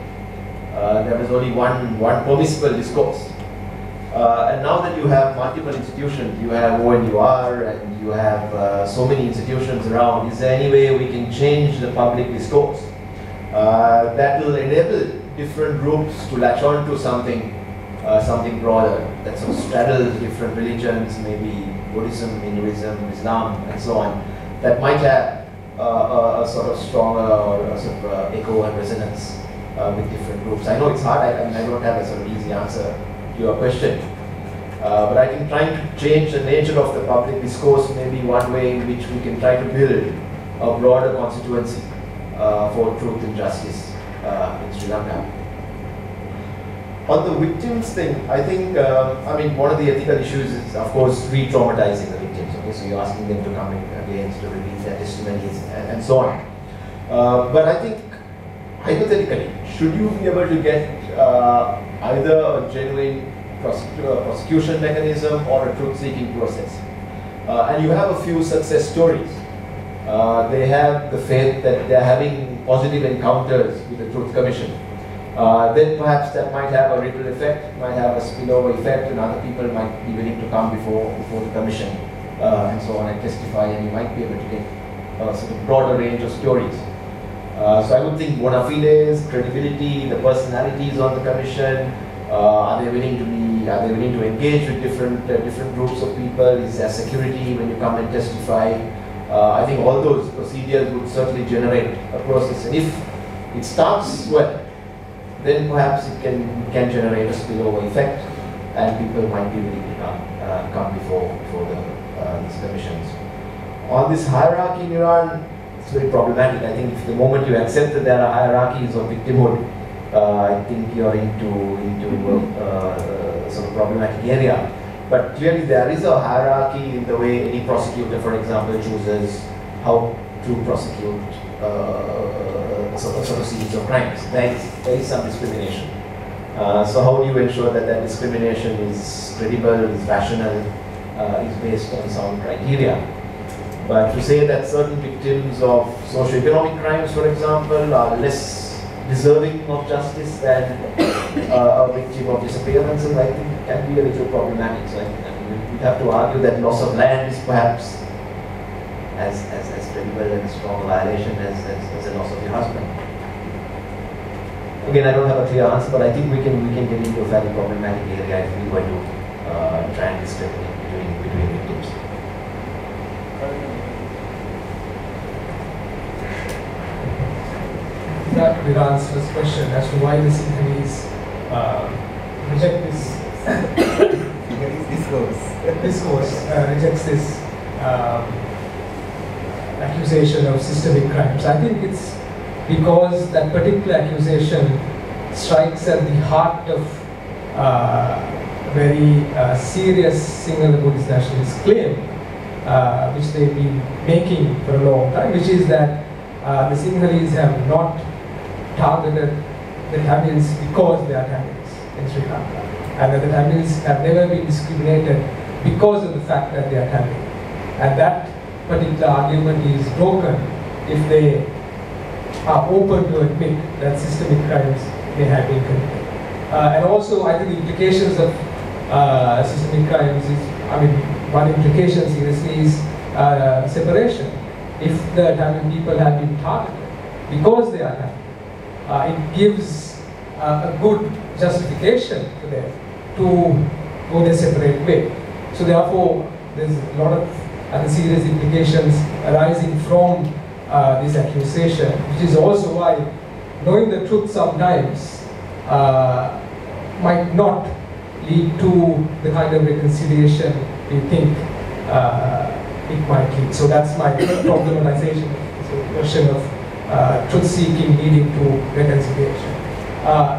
There was only one permissible discourse. And now that you have multiple institutions, you have ONUR and you have so many institutions around, is there any way we can change the public discourse that will enable different groups to latch on to something something broader that sort of straddles different religions, maybe Buddhism, Hinduism, Islam, and so on, that might have a sort of stronger sort of echo and resonance with different groups. I know it's hard. I don't have a sort of easy answer to your question. But I think trying to change the nature of the public discourse may be one way in which we can try to build a broader constituency for truth and justice in Sri Lanka. On the victims thing, I think, one of the ethical issues is, of course, re-traumatizing the victims. Okay, so you're asking them to come in again to reveal their testimonies and so on. But I think, hypothetically, should you be able to get either a genuine prosecution mechanism or a truth-seeking process, and you have a few success stories, they have the faith that they're having positive encounters with the Truth Commission, then perhaps that might have a ripple effect, might have a spillover effect, and other people might be willing to come before the Commission and so on and testify, and you might be able to get a sort of broader range of stories. So I would think bona fides, credibility, the personalities on the Commission, are they willing to engage with different groups of people? Is there security when you come and testify? I think all those procedures would certainly generate a process, and if it starts well, then perhaps it can generate a spillover effect, and people might be willing to come before these commissions. On this hierarchy in Iran, it's very problematic. I think if the moment you accept that there are hierarchies of victimhood, I think you're into a sort of problematic area. But clearly there is a hierarchy in the way any prosecutor, for example, chooses how to prosecute sort of series of crimes. There is some discrimination. So how do you ensure that that discrimination is credible, is rational, is based on sound criteria? But to say that certain victims of socio-economic crimes, for example, are less deserving of justice than a victim of disappearances, I think can be a little problematic. So we have to argue that loss of land is perhaps as credible and strong a violation as a loss of your husband. Again, I don't have a clear answer, but I think we can get into a fairly problematic area if we were to try and discriminate between victims. That Niran's first question as to why the Sinhalese reject this rejects this accusation of systemic crimes. I think it's because that particular accusation strikes at the heart of very serious Sinhala Buddhist nationalist claim, which they've been making for a long time, which is that the Sinhalese have not targeted the Tamils because they are Tamils in Sri Lanka, and that the Tamils have never been discriminated because of the fact that they are Tamil. And that particular argument is broken if they are open to admit that systemic crimes may have been committed. And also, I think the implications of systemic crimes is, one implication seriously is separation. If the Tamil people have been targeted because they are Tamil, it gives a good justification to them to go their separate way. So therefore, there's a lot of other serious implications arising from this accusation, which is also why knowing the truth sometimes might not lead to the kind of reconciliation we think it might lead. So that's my problematization. So the question of truth-seeking leading to reconciliation.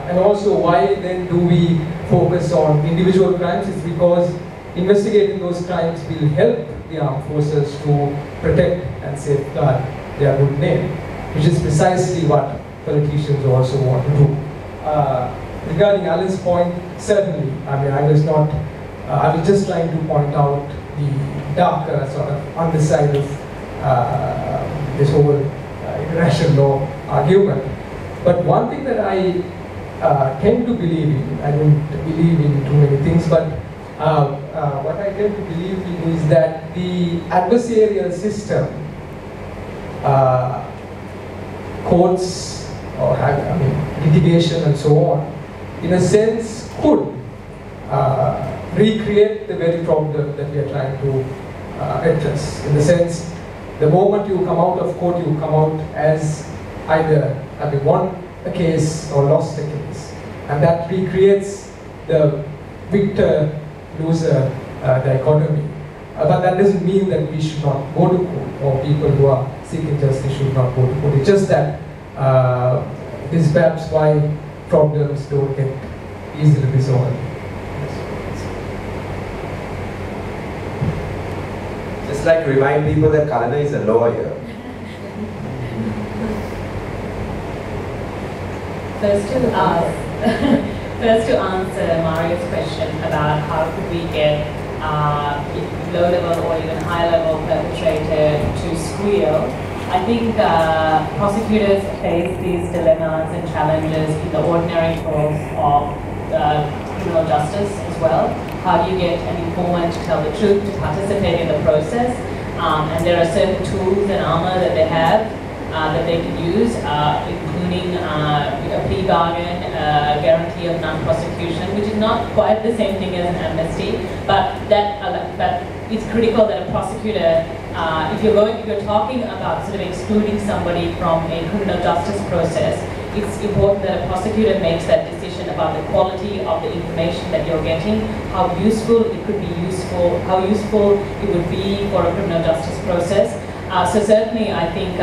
And also, why then do we focus on individual crimes? It's because investigating those crimes will help the armed forces to protect and safeguard their good name, which is precisely what politicians also want to do. Regarding Alan's point, certainly, I was just trying to point out the darker sort of underside of this whole international law argument. But one thing that I tend to believe in, I don't believe in too many things, but what I tend to believe in is that the adversarial system, courts or litigation and so on, in a sense could recreate the very problem that we are trying to address. In the sense, the moment you come out of court, you come out as either having won a case or lost a case. And that recreates the victor-loser dichotomy. But that doesn't mean that we should not go to court, or people who are seeking justice should not go to court. It's just that this is perhaps why problems don't get easily resolved. Just like remind people that Kalana is a lawyer. First to answer Mario's question about how could we get low-level or even high-level perpetrator to squeal, I think prosecutors face these dilemmas and challenges in the ordinary course of criminal justice as well. How do you get an informant to tell the truth, to participate in the process? And there are certain tools and armor that they have that they can use, including a plea bargain, a guarantee of non-prosecution, which is not quite the same thing as an amnesty, but that it's critical that a prosecutor, if you're talking about sort of excluding somebody from a criminal justice process, it's important that a prosecutor makes that decision about the quality of the information that you're getting, how useful it could be how useful it would be for a criminal justice process. So certainly I think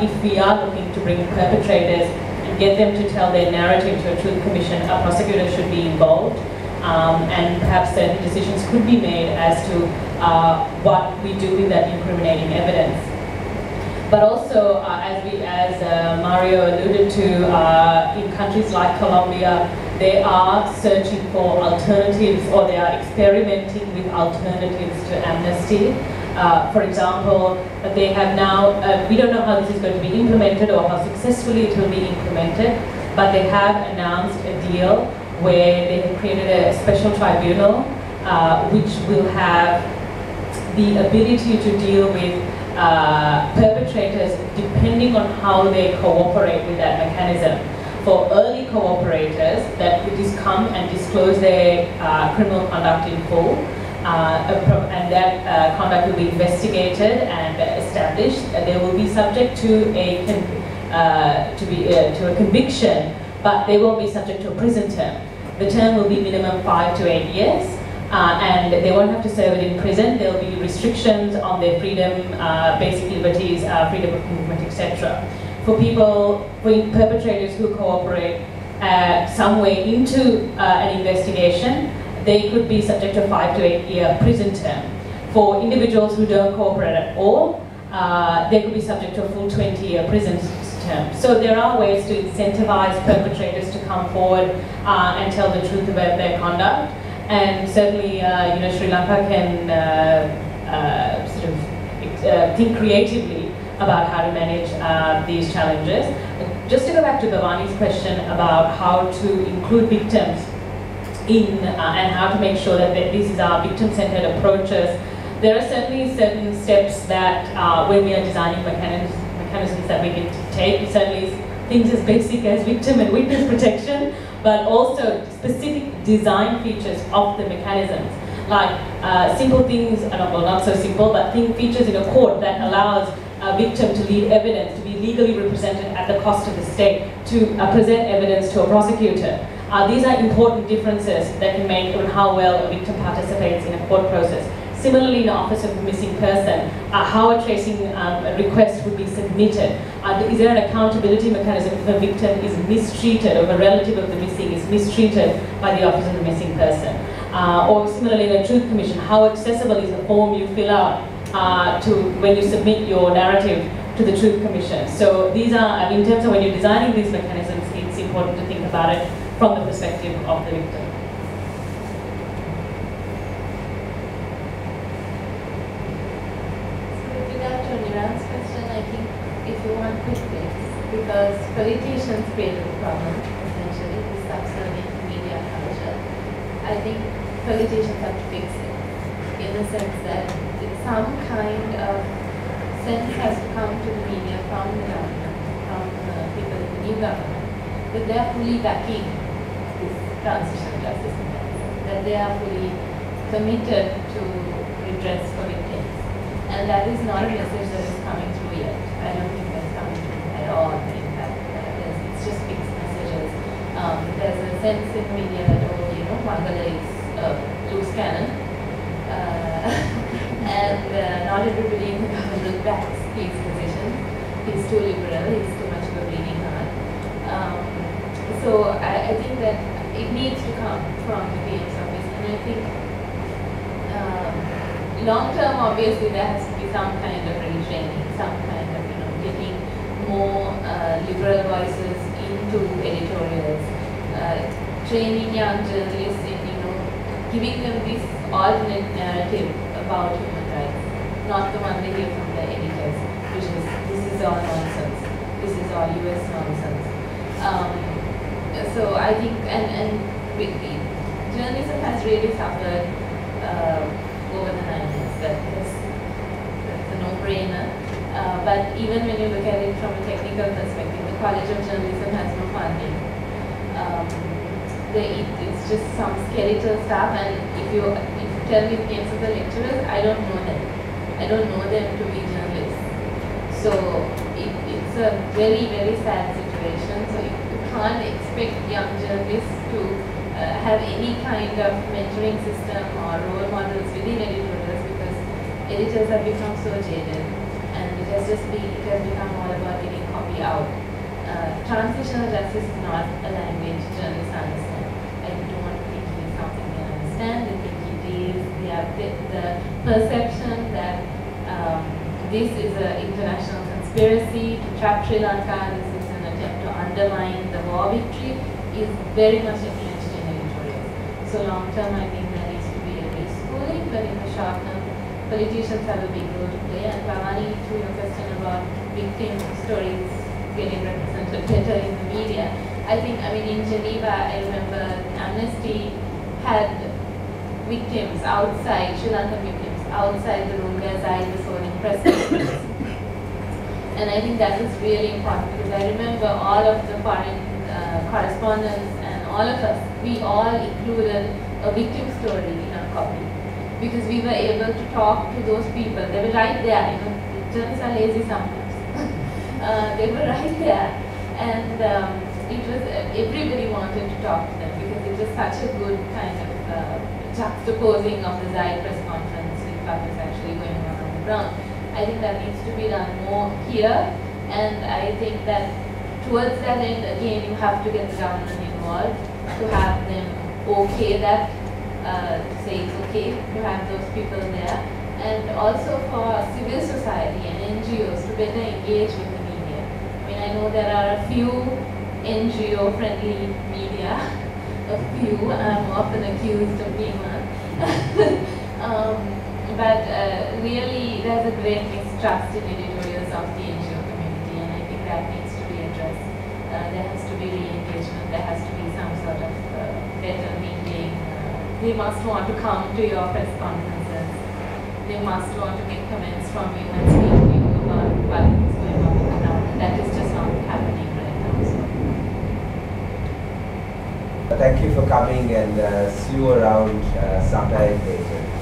if we are looking to bring perpetrators and get them to tell their narrative to a truth commission, a prosecutor should be involved, and perhaps certain decisions could be made as to what we do with that incriminating evidence. But also, as Mario alluded to, in countries like Colombia, they are searching for alternatives, or they are experimenting with alternatives to amnesty. For example, they have now, we don't know how this is going to be implemented or how successfully it will be implemented, but they have announced a deal where they have created a special tribunal which will have the ability to deal with perpetrators depending on how they cooperate with that mechanism. For early cooperators that would just come and disclose their criminal conduct in full, and that conduct will be investigated and established, they will be subject to a conviction, but they won't be subject to a prison term. The term will be minimum 5 to 8 years. And they won't have to serve it in prison. There will be restrictions on their freedom, basic liberties, freedom of movement, etc. For perpetrators who cooperate some way into an investigation, they could be subject to a 5 to 8 year prison term. For individuals who don't cooperate at all, they could be subject to a full 20-year prison term. So there are ways to incentivize perpetrators to come forward and tell the truth about their conduct. And certainly, Sri Lanka can think creatively about how to manage these challenges. Just to go back to Bhavani's question about how to include victims in and how to make sure that this is our victim-centered approaches, there are certainly certain steps that when we are designing mechanisms that we can take, certainly things as basic as victim and witness protection, but also specific design features of the mechanisms, like simple things, well, not so simple, but features in a court that allows a victim to lead evidence, to be legally represented at the cost of the state, to present evidence to a prosecutor. These are important differences that can make how well a victim participates in a court process. Similarly, in the Office of the Missing Person, how a tracing request would be submitted. Is there an accountability mechanism if a victim is mistreated, or a relative of the missing is mistreated by the Office of the Missing Person? Or similarly, in a Truth Commission, how accessible is the form you fill out when you submit your narrative to the Truth Commission? So these are, in terms of when you're designing these mechanisms, it's important to think about it from the perspective of the victim. Niran's question, I think if you want quick fix, because politicians created the problem, essentially, this subservient media culture, I think politicians have to fix it, in the sense that some kind of sense has to come to the media from the government, from people in the new government, that they are fully backing this transitional justice mechanism, that that they are fully committed to redress for victims. And that is not a message that is coming through yet. I don't think that's coming through at all. In fact, it's just mixed messages. There's a sense in media that, oh, you know, Mangala is loose cannon. And not everybody in the government backs his position. He's too liberal, he's too much of a bleeding heart. So I think that it needs to come from the PM's office, and I think long term, obviously, there has to be some kind of retraining, some kind of, you know, getting more liberal voices into editorials, training young journalists in, you know, giving them this alternate narrative about human rights, not the one they hear from their editors, which is, this is all nonsense, this is all US nonsense. So I think, and journalism has really suffered over the 90s. That's a no-brainer. But even when you look at it from a technical perspective, the College of Journalism has no funding. It's just some skeletal stuff, and if you tell me the names of the lecturers, I don't know them. I don't know them to be journalists. So it's a very, very sad situation. So you can't expect young journalists to have any kind of mentoring system or role models within editorials, because editors have become so jaded, and it has become all about getting copy out. Transitional justice is not a language journalists understand. I don't think it is something they understand. I think it is the perception that this is an international conspiracy to trap Sri Lanka, this is an attempt to undermine the war victory, is very much entrenched in editorials. So long term, I think there needs to be a reschooling, but in the short term, politicians have a big role to play. And Bhavani, to your question about victim stories getting represented better in the media, I think, in Geneva, I remember Amnesty had victims outside, Sri Lankan victims, outside the room where Zaid was holding press conferences. And I think that was really important, because I remember all of the foreign correspondents and all of us, we all included a victim story in our copy, because we were able to talk to those people. They were right there. Journalists are lazy sometimes. They were right there, and it was everybody wanted to talk to them, because it was such a good kind of juxtaposing of the Zaid press conference with what was actually going on the ground. I think that needs to be done more here, and I think that towards that end, again, you have to get the government involved to have them okay that, say it's okay to have those people there, and also for civil society and NGOs to better engage with the media. I know there are a few NGO-friendly media, a few. I'm often accused of being one. But really, there's a great mistrust in editorials of the NGO community, and I think that needs to be addressed. There has to be re-engagement, there has to be some sort of better meeting. They must want to come to your press conferences. They must want to make comments from you and speak to you about what's going on with the ground. That is just not happening right now. So. Thank you for coming, and see you around sometime later.